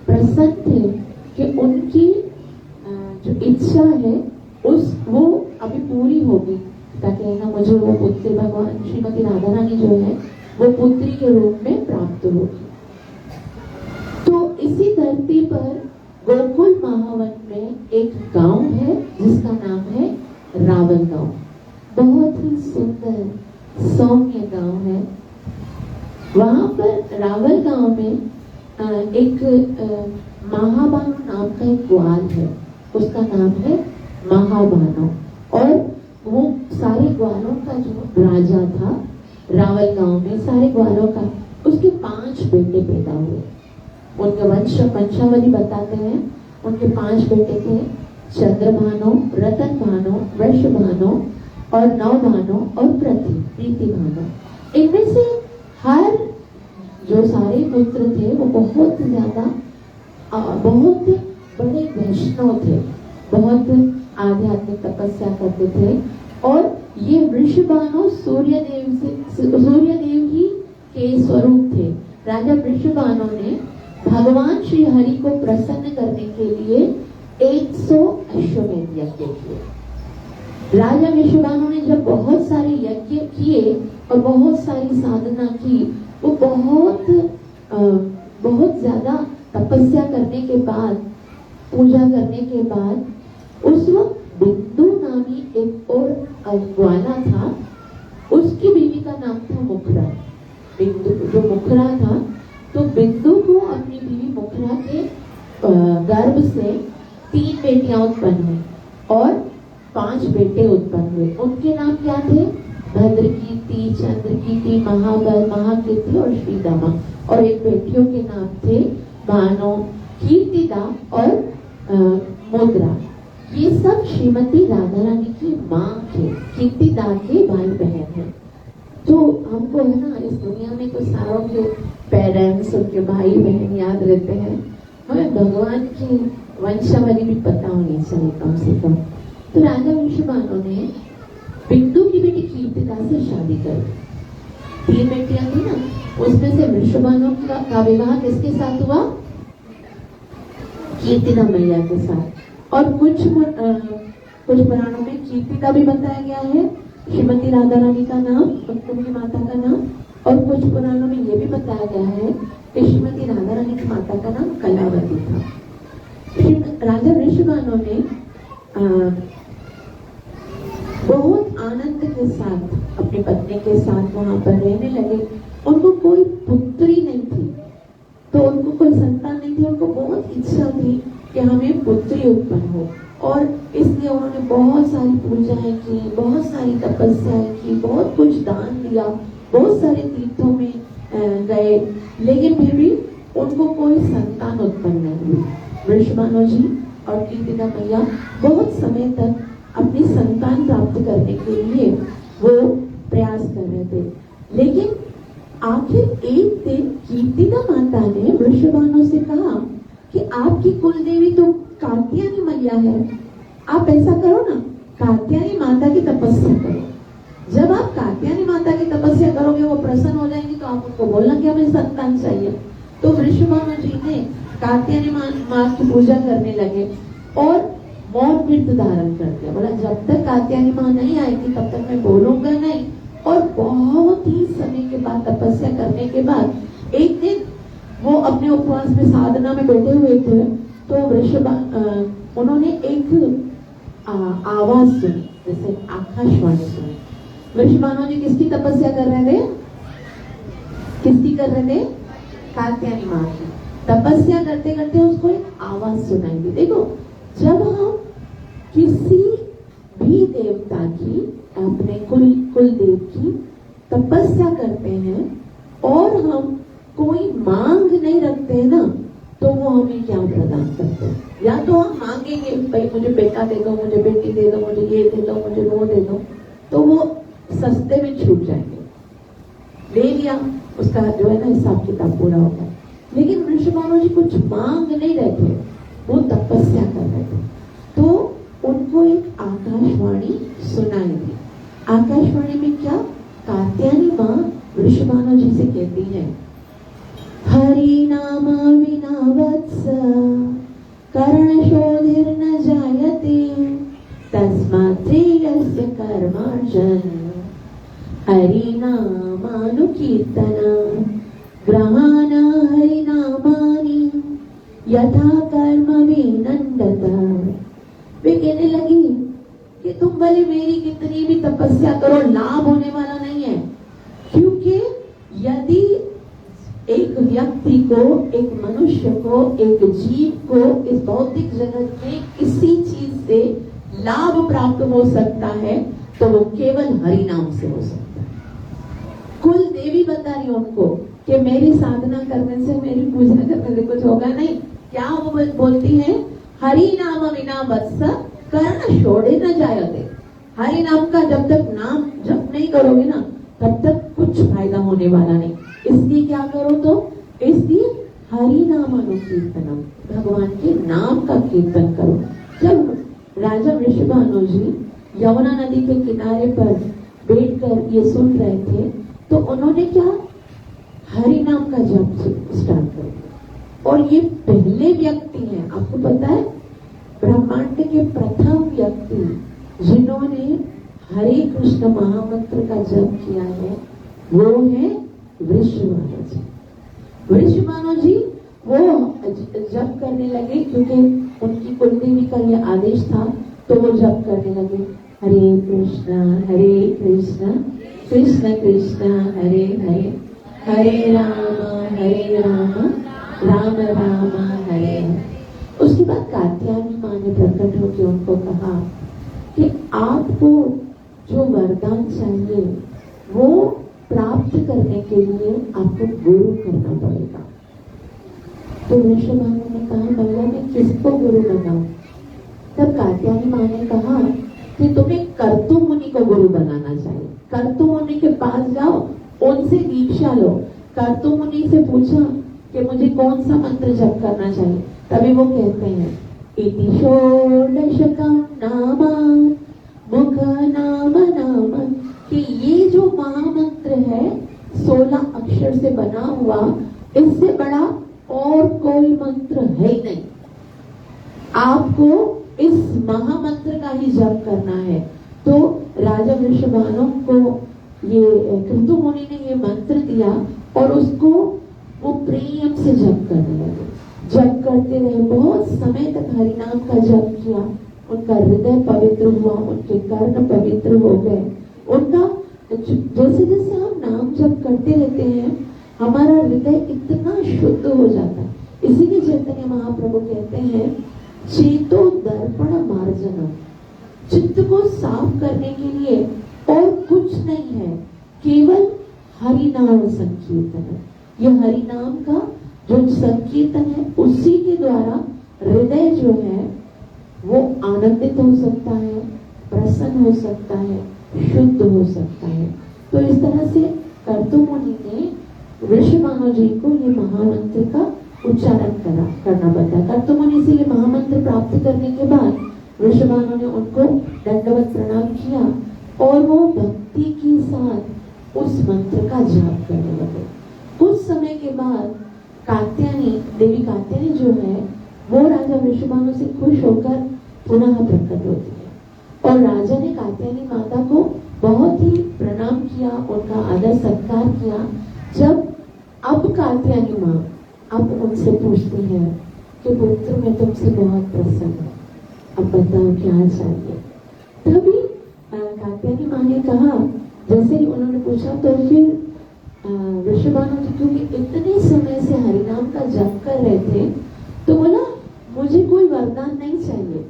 प्रसन्न थे कि उनकी जो इच्छा है वो राधा रानी जो है वो पुत्री के रूप में प्राप्त होगी। तो इसी धरती पर गोकुल महावन में एक गांव है जिसका नाम है रावल गांव। बहुत ही सुंदर सौम्य गांव है। वहां पर रावल गांव में एक महाबानो नाम का एक ग्वाल है, उसका नाम है महाबानो। और वो सारे ग्वालों का जो राजा था रावल गांव में, सारे ग्वालों का, उसके 5 बेटे पैदा हुए। उनके वंशावली बताते हैं, उनके 5 बेटे थे, चंद्रभानो, रतनभानो, वृषभानो और नवभानो और प्रीतिभानो। इनमें से हर जो सारे पुत्र थे वो बहुत ज्यादा बहुत बड़े वैष्णव थे, बहुत आध्यात्मिक तपस्या करते थे। और ये वृषभानु सूर्यदेव ही के स्वरूप थे। राजा वृषभानु ने भगवान श्री हरि को प्रसन्न करने के लिए 100 अश्वमेध यज्ञ किए। राजा वृषभानु ने जब बहुत सारे यज्ञ किए और बहुत सारी साधना की, वो बहुत ज्यादा तपस्या करने के बाद, पूजा करने के बाद, उस वक्त बिंदु नामी एक और ग्वाला था, उसकी बीवी का नाम था मुखरा। बिंदु जो मुखरा था, तो बिंदु को अपनी बीवी मुखरा के गर्भ से 3 बेटियां उत्पन्न हुई और 5 बेटे उत्पन्न हुए। उनके नाम क्या थे? भद्रकीर्ति, चंद्रकीर्ति, महाबल, महाकीर्ति और श्रीदामा। और एक बेटियों के नाम थे भानो, कीर्तिदा और मुद्रा। ये सब श्रीमती राधा रानी की माँ के, कीर्तिदा के भाई बहन हैं। तो हमको है ना, इस दुनिया में तो सारों के पेरेंट्स, उनके भाई बहन याद रहते हैं, हमें भगवान की वंशावली भी पता होनी चाहिए कम से कम। तो राजा वृषभानु ने बिंदु की बेटी कीर्तिदा से शादी कर दी। 3 बेटियां थी ना, उसमें से वृषभानु का विवाह किसके साथ हुआ? कीर्तिदा मैया के साथ। और कुछ पुराणों में कीर्तिदा भी बताया गया है, श्रीमती राधा रानी का नाम, उनकी माता का नाम। और कुछ पुराणों में ये भी बताया गया है कि श्रीमती राधा रानी की माता का नाम कलावती था। राजा वृषभानु ने बहुत आनंद के साथ अपनी पत्नी के साथ वहां पर रहने लगे। उनको कोई पुत्री नहीं थी, तो उनको कोई संतान नहीं थी। उनको बहुत इच्छा थी कि हमें पुत्री उत्पन्न हो, और इसलिए उन्होंने बहुत सारी पूजाएं की, बहुत सारी तपस्याएं की, बहुत कुछ दान दिया, बहुत सारे तीर्थों में गए, लेकिन फिर भी उनको कोई संतान उत्पन्न नहीं हुई। वृषभानु जी और कीर्तिदा मैया बहुत समय तक अपनी संतान प्राप्त करने के लिए वो प्रयास कर रहे थे। लेकिन आखिर एक दिन कीर्तिदा माता ने वृषभानु से कहा कि आपकी कुलदेवी तो कात्यायनी मैया है, आप ऐसा करो ना, कात्यायनी माता की तपस्या करो। जब आप कात्यायनी माता की तपस्या करोगे, वो प्रसन्न हो जाएंगे, तो आप उनको बोलना कि हमें संतान चाहिए। तो वृषभानु जी ने कात्यायनी माँ की पूजा करने लगे और मौन व्रत धारण कर दिया। बोला जब तक कात्यायनी माँ नहीं आएगी तब तक मैं बोलूंगा नहीं। और बहुत ही समय के बाद, तपस्या करने के बाद, एक दिन वो अपने उपवास में साधना में बैठे हुए थे, तो उन्होंने एक आवाज सुनी, जैसे आकाशवाणी सुनी। वृषभानु जी किसकी तपस्या कर रहे थे? किसकी कर रहे थे? कात्यायनी माँ की। तपस्या करते करते उसको एक आवाज सुनाई दी। देखो, जब हम किसी भी देवता की, अपने कुल देव की तपस्या करते हैं और हम कोई मांग नहीं रखते हैं ना, तो वो हमें क्या प्रदान करते हैं? या तो हम मांगेंगे, भाई मुझे बेटा दे दो, मुझे बेटी दे दो, मुझे ये दे दो, मुझे वो दे दो, तो वो सस्ते में छूट जाएंगे। ले लिया, उसका जो है ना हिसाब किताब पूरा होगा। लेकिन वृषभानु जी कुछ मांग नहीं रहे थे, वो तपस्या कर रहे थे। तो उनको एक आकाशवाणी सुनाई दी। आकाशवाणी में क्या? कात्यायनी माँ वृषभानु जी से कहती है, हरि नाम विना वत्स कर्णशोधिर्न जायते तस्मात् श्रेयस्य कर्मार्जन। हरि नाम कीर्तन ग्रहाण हरिनामानि यथा कर्म विनंदत। वे कहने लगी कि तुम भले मेरी कितनी भी तपस्या करो, लाभ होने वाला नहीं है, क्योंकि यदि एक व्यक्ति को, एक मनुष्य को, एक जीव को इस भौतिक जगत में किसी चीज से लाभ प्राप्त हो सकता है तो वो केवल हरि नाम से हो सकता है। कुल देवी बता रही उनको कि मेरी साधना करने से, मेरी पूजा करने से कुछ होगा नहीं। क्या वो बोलती है? हरि नाम विना वत्स कर्ण छोड़े न जायते। हरि नाम का जब तक नाम जप नहीं करोगे ना, तब तक कुछ फायदा होने वाला नहीं। इसलिए क्या करो? तो इसलिए हरि नाम अनुकीर्तनम, भगवान के नाम का कीर्तन करो। जब राजा वृषभानु जी यमुना नदी के किनारे पर बैठकर ये सुन रहे थे तो उन्होंने क्या, हरि नाम का जप स्टार्ट कर दिया। और ये पहले व्यक्ति हैं, आपको पता है, ब्रह्मांड के प्रथम व्यक्ति जिन्होंने हरे कृष्ण महामंत्र का जप किया है वो है वृषभानु जी। वृषभानु जी वो जप करने लगे क्योंकि उनकी कुलदेवी का ये आदेश था, तो वो जप करने लगे, हरे कृष्ण कृष्ण कृष्ण हरे हरे, हरे राम राम राम हरे हरे। उसके बाद कात्यायनी माँ ने प्रकट होकर उनको कहा कि आपको जो वरदान चाहिए वो प्राप्त करने के लिए आपको गुरु करना पड़ेगा। तो वृषभानु ने कहा, भैया मैं किसको गुरु बनाऊं? तब कात्यायनी माँ ने कहा कि तुम्हें कर्तु मुनि को गुरु बनाना चाहिए। कर्तु मुनि के पास जाओ, उनसे दीक्षा लो। कर्तु मुनि से पूछा कि मुझे कौन सा मंत्र जप करना चाहिए, तभी वो कहते हैं इति षोडशकं नाम मुख नाम नाम, कि ये जो महामंत्र है 16 अक्षर से बना हुआ, इससे बड़ा और कोई मंत्र है ही नहीं। आपको इस महामंत्र का ही जप करना है। तो राजा वृषभानु को ये कृतु मुनि ने ये मंत्र दिया और उसको वो प्रेम से जप करने लगे। जप करते रहे, बहुत समय तक हरिनाम का जप किया। उनका हृदय पवित्र हुआ, उनके कर्ण पवित्र हो गए। उनका जैसे जैसे हम नाम जप करते रहते हैं हमारा हृदय इतना शुद्ध हो जाता है। इसीलिए चैतन्य महाप्रभु कहते हैं चेतो दर्पण मार्जनम, चित्त को साफ करने के लिए और कुछ नहीं है, केवल हरिनाम संकीर्तन। ये हरिनाम का जो संकीर्तन है उसी के द्वारा हृदय जो है वो आनंदित हो सकता है, प्रसन्न हो सकता है, शुद्ध हो सकता है। तो इस तरह से कर्तु मुनि ने वृषभानु जी को ये महामंत्र का उच्चारण करना बताया। कर्तु मुनि से ये महामंत्र प्राप्त करने के बाद वृषभानु ने उनको दंडवत प्रणाम किया और वो भक्ति के साथ उस मंत्र का जाप करने लगे। कुछ समय के बाद कात्यायनी देवी कात्यायनी जो है वो राजा वृषभानु से खुश होकर पुनः प्रकट होती है और राजा ने कात्यायनी माता को बहुत ही प्रणाम किया, उनका आदर सत्कार किया। जब अब कात्यायनी माँ अब उनसे पूछती है कि पुत्र मैं तुमसे बहुत प्रसन्न हूँ, अब बताओ क्या चाहिए। तभी कात्यायनी माँ ने कहा, जैसे ही उन्होंने पूछा तो फिर वृषभानु जी क्योंकि इतने समय से हरिनाम का जप कर रहे थे तो बोला मुझे कोई वरदान नहीं चाहिए,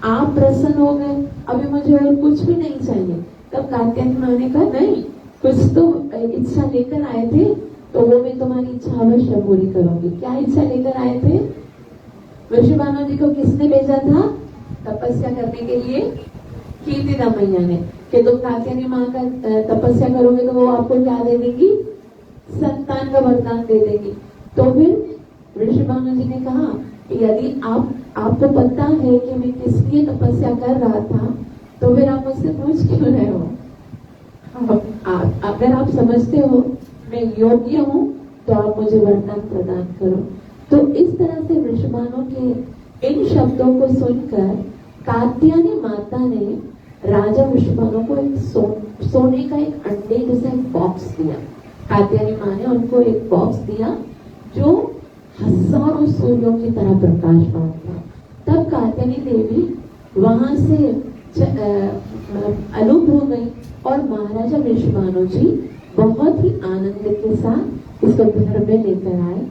आप प्रसन्न हो गए, अभी मुझे और कुछ भी नहीं चाहिए। तब कात्यायनी माँ ने कहा नहीं, कुछ तो इच्छा लेकर आए थे तो वो मैं तुम्हारी इच्छा अवश्य पूरी करूंगी। क्या इच्छा लेकर आए थे? वृषभानु जी को किसने भेजा था तपस्या करने के लिए? कीर्तिदा मैया ने, कि तुम कात्यायनी माँ का तपस्या करोगे तो वो आपको क्या दे देगी? संतान का वरदान दे देगी। तो फिर वृषभानु जी ने कहा कि यदि आपको पता है कि मैं किस लिए तपस्या कर रहा था तो फिर आप मुझसे पूछ क्यों रहे हो? अगर आप समझते हो मैं योग्य हूँ तो आप मुझे वरदान प्रदान करो। तो इस तरह से वृषभानु के इन शब्दों को सुनकर कात्यायनी माता ने राजा वृषभानु को एक सोने का एक अंडे जैसा एक बॉक्स दिया कात्यायनी माँ ने उनको एक बॉक्स दिया जो हजारों सूर्यों की तरह प्रकाशमान था। तब कात्यायनी देवी वहां से अलूप हो गई और महाराजा वृषभानु जी बहुत ही आनंद के साथ इसको घर में लेकर आए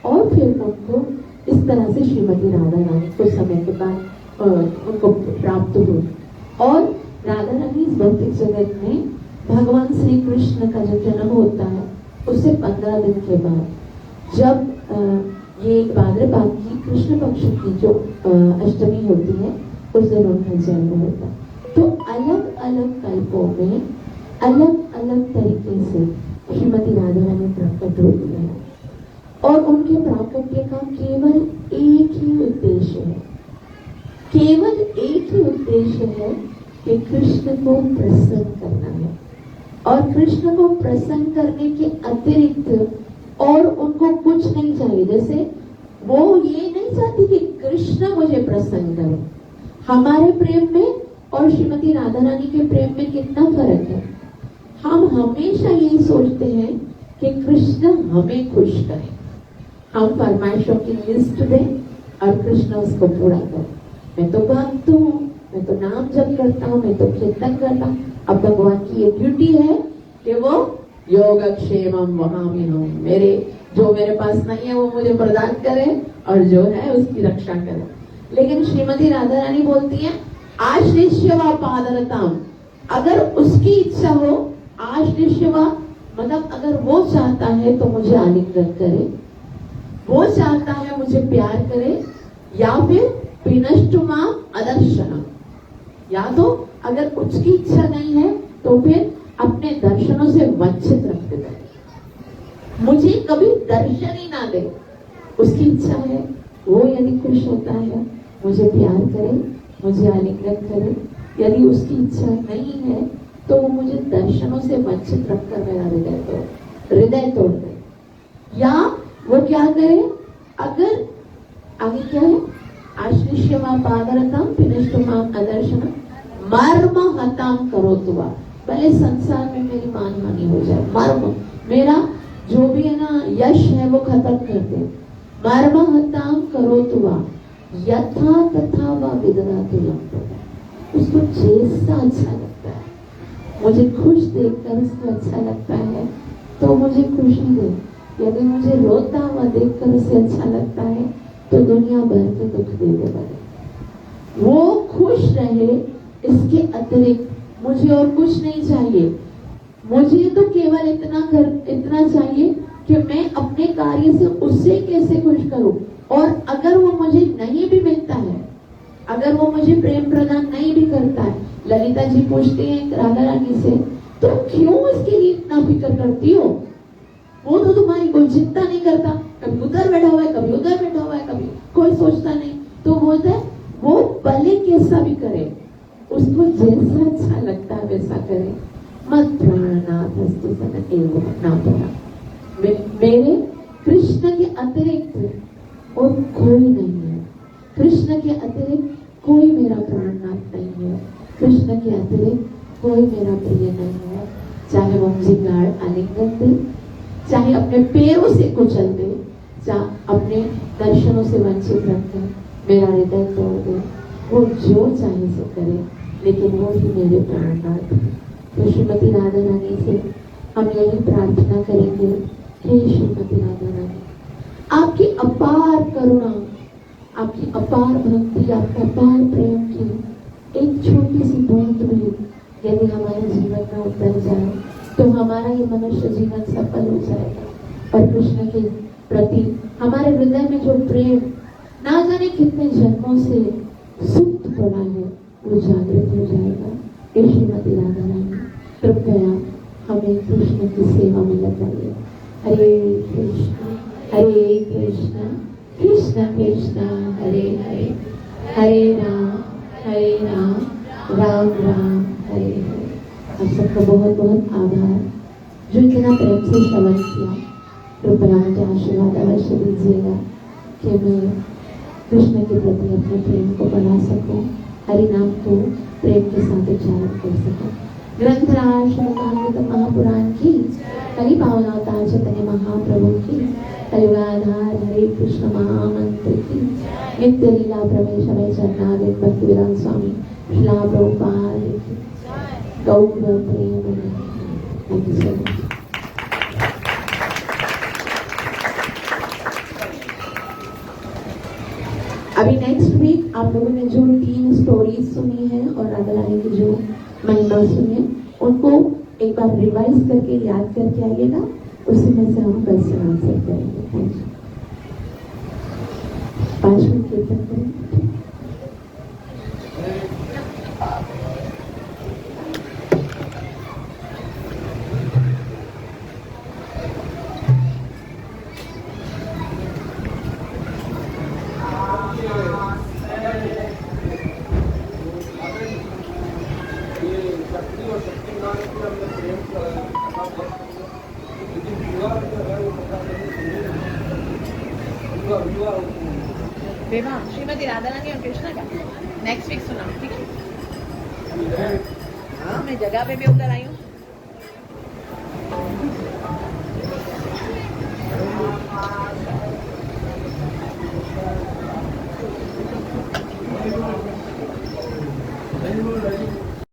और फिर उनको इस तरह से श्रीमती राधा रानी कुछ समय के बाद उनको प्राप्त हुई। और राधा रानी इस भौतिक जगत में भगवान श्री कृष्ण का जो जन्म होता है उससे 15 दिन के बाद जब ये भाद्रपद की कृष्ण पक्ष की जो अष्टमी होती है उस दिन उनका जन्म होता है। तो अलग अलग कल्पों में अलग अलग तरीके से श्रीमती राधा रानी प्रकट होती है और उनके प्राकट्य का केवल एक ही उद्देश्य है, केवल एक ही उद्देश्य है कि कृष्ण को प्रसन्न करना है। और कृष्ण को प्रसन्न करने के अतिरिक्त और उनको कुछ नहीं चाहिए। जैसे वो ये नहीं चाहती कि कृष्ण मुझे प्रसन्न करे। हमारे प्रेम में और श्रीमती राधा रानी के प्रेम में कितना फर्क है। हम हमेशा यही सोचते हैं कि कृष्ण हमें खुश करे, हम फरमाइशों की लिस्ट दें और कृष्ण उसको पूरा करे। मैं तो भक्त हूँ, मैं तो नाम जप करता हूँ, मैं तो कीर्तन करता हूँ। अब भगवान की ये ड्यूटी है कि वो योगक्षेमम वहामिहम्, मेरे जो मेरे पास नहीं है वो मुझे प्रदान करे और जो है उसकी रक्षा करे। लेकिन श्रीमती राधा रानी बोलती है आश्लिष्य व पादरताम, अगर उसकी इच्छा हो, आश्लिष्य व मतलब अगर वो चाहता है तो मुझे आलिंगन करे, वो चाहता है मुझे प्यार करे, या फिर पिनष्टुमा अदर्शनम, या तो अगर उसकी इच्छा नहीं है तो फिर अपने दर्शनों से वंचित रख दे, मुझे कभी दर्शन ही ना दे। उसकी इच्छा है, वो यदि खुश होता है मुझे प्यार करे, मुझे आलिंगन करे। यदि उसकी इच्छा नहीं है तो वो मुझे दर्शनों से वंचित रखकर मेरा हृदय तोड़ दे। या वो क्या करे, अगर आगे क्या है, आश्लिष्यमां पादरतां पिनष्टुमां अदर्शनम मर्म हताम करोतुवा, भले संसार में मेरी मानहानि हो जाए, मर्म मेरा जो भी है ना यश है वो खत्म कर दे। मर्म हताम करोतुवा यथा तथा व विदधातु लंपट, उसको जैसा अच्छा लगता है, मुझे खुश देखकर उसको अच्छा लगता है तो मुझे खुशी दे। यदि मुझे रोता हुआ देखकर उसे अच्छा लगता है तो दुनिया भर के दुख दे दे बने। वो खुश रहे, इसके अतिरिक्त मुझे और कुछ नहीं चाहिए। मुझे तो केवल इतना चाहिए कि मैं अपने कार्य से उससे कैसे खुश करूं। और अगर वो मुझे नहीं भी मिलता है, अगर वो मुझे प्रेम प्रदान नहीं भी करता है, ललिता जी पूछती हैं राधा रानी से, तो क्यों इसके लिए इतना फिक्र करती हो? वो तो तुम्हारी कोई चिंता नहीं करता, कभी उधर बैठा हुआ है, कभी उधर बैठा हुआ है, कभी कोई सोचता नहीं। तो बोलता है वो भले कैसा भी करे, उसको जैसा अच्छा लगता है वैसा करे। मत प्राणनाथ अस्तु सनत एवं नापरा, मेरे कृष्ण के अतिरिक्त और कोई नहीं है। कृष्ण के अतिरिक्त कोई मेरा प्राणनाथ नहीं है। कृष्ण के अतिरिक्त कोई मेरा प्रिय नहीं है। चाहे वो मुझे गाढ़ आलिंगन दे, चाहे अपने पैरों से कुचल दे, चाहे अपने दर्शनों से वंचित रखे, मेरा हृदय तोड़ दे, वो जो चाहे सो करे, लेकिन वो ही मेरे प्राणनाथ है। तो श्रीमती राधा रानी से हम यही प्रार्थना करेंगे, हे श्रीमती राधा रानी, आपकी अपार करुणा, आपकी अपार भक्ति, आपका अपार प्रेम की एक छोटी सी बूंद भी यदि हमारे जीवन में उतर जाए तो हमारा ये मनुष्य जीवन सफल हो जाएगा। और कृष्ण के प्रति हमारे हृदय में जो प्रेम ना जाने कितने जन्मों से सुप्त पड़ा है वो जागृत हो जाएगा। हे श्रीमती राधा रानी, कृपया हमें कृष्ण की सेवा में लगाइए। हरे कृष्ण कृष्ण कृष्ण हरे हरे, हरे राम राम राम हरे हरे। आप सबका बहुत बहुत आभार जो इतना प्रेम से श्रवण किया। कृपया मुझे आशीर्वाद अवश्य दीजिएगा कि मैं कृष्ण के प्रति अपने प्रेम को बढ़ा सकूं, हरि नाम को प्रेम के साथ उच्चारण कर सकूं। ग्रंथराज श्रीमद्भागवत महापुराण की, कलि पावन अवतार चैतन्य महाप्रभु की, कलियुगाधार हरे कृष्ण महामंत्र की, नित्य लीला प्रवेश अभय चरणारिंद भक्तिवेदांत स्वामी श्रीला प्रभुपाद की, गौ प्रेम। Thank you so much. अभी नेक्स्ट वीक आप लोगों ने जो 3 स्टोरीज सुनी है और राधा रानी की जो महिमा सुनी, उनको एक बार रिवाइज करके याद करके आइएगा, उसी में से हम क्वेश्चन आंसर करेंगे। Thank you. 5 मिनट कीर्तन करेंगे। विवाह श्रीमती राधा रानी और कृष्णा का नेक्स्ट वीक सुना, ठीक है? हाँ, मैं जगह पे भी उतर आई हूँ।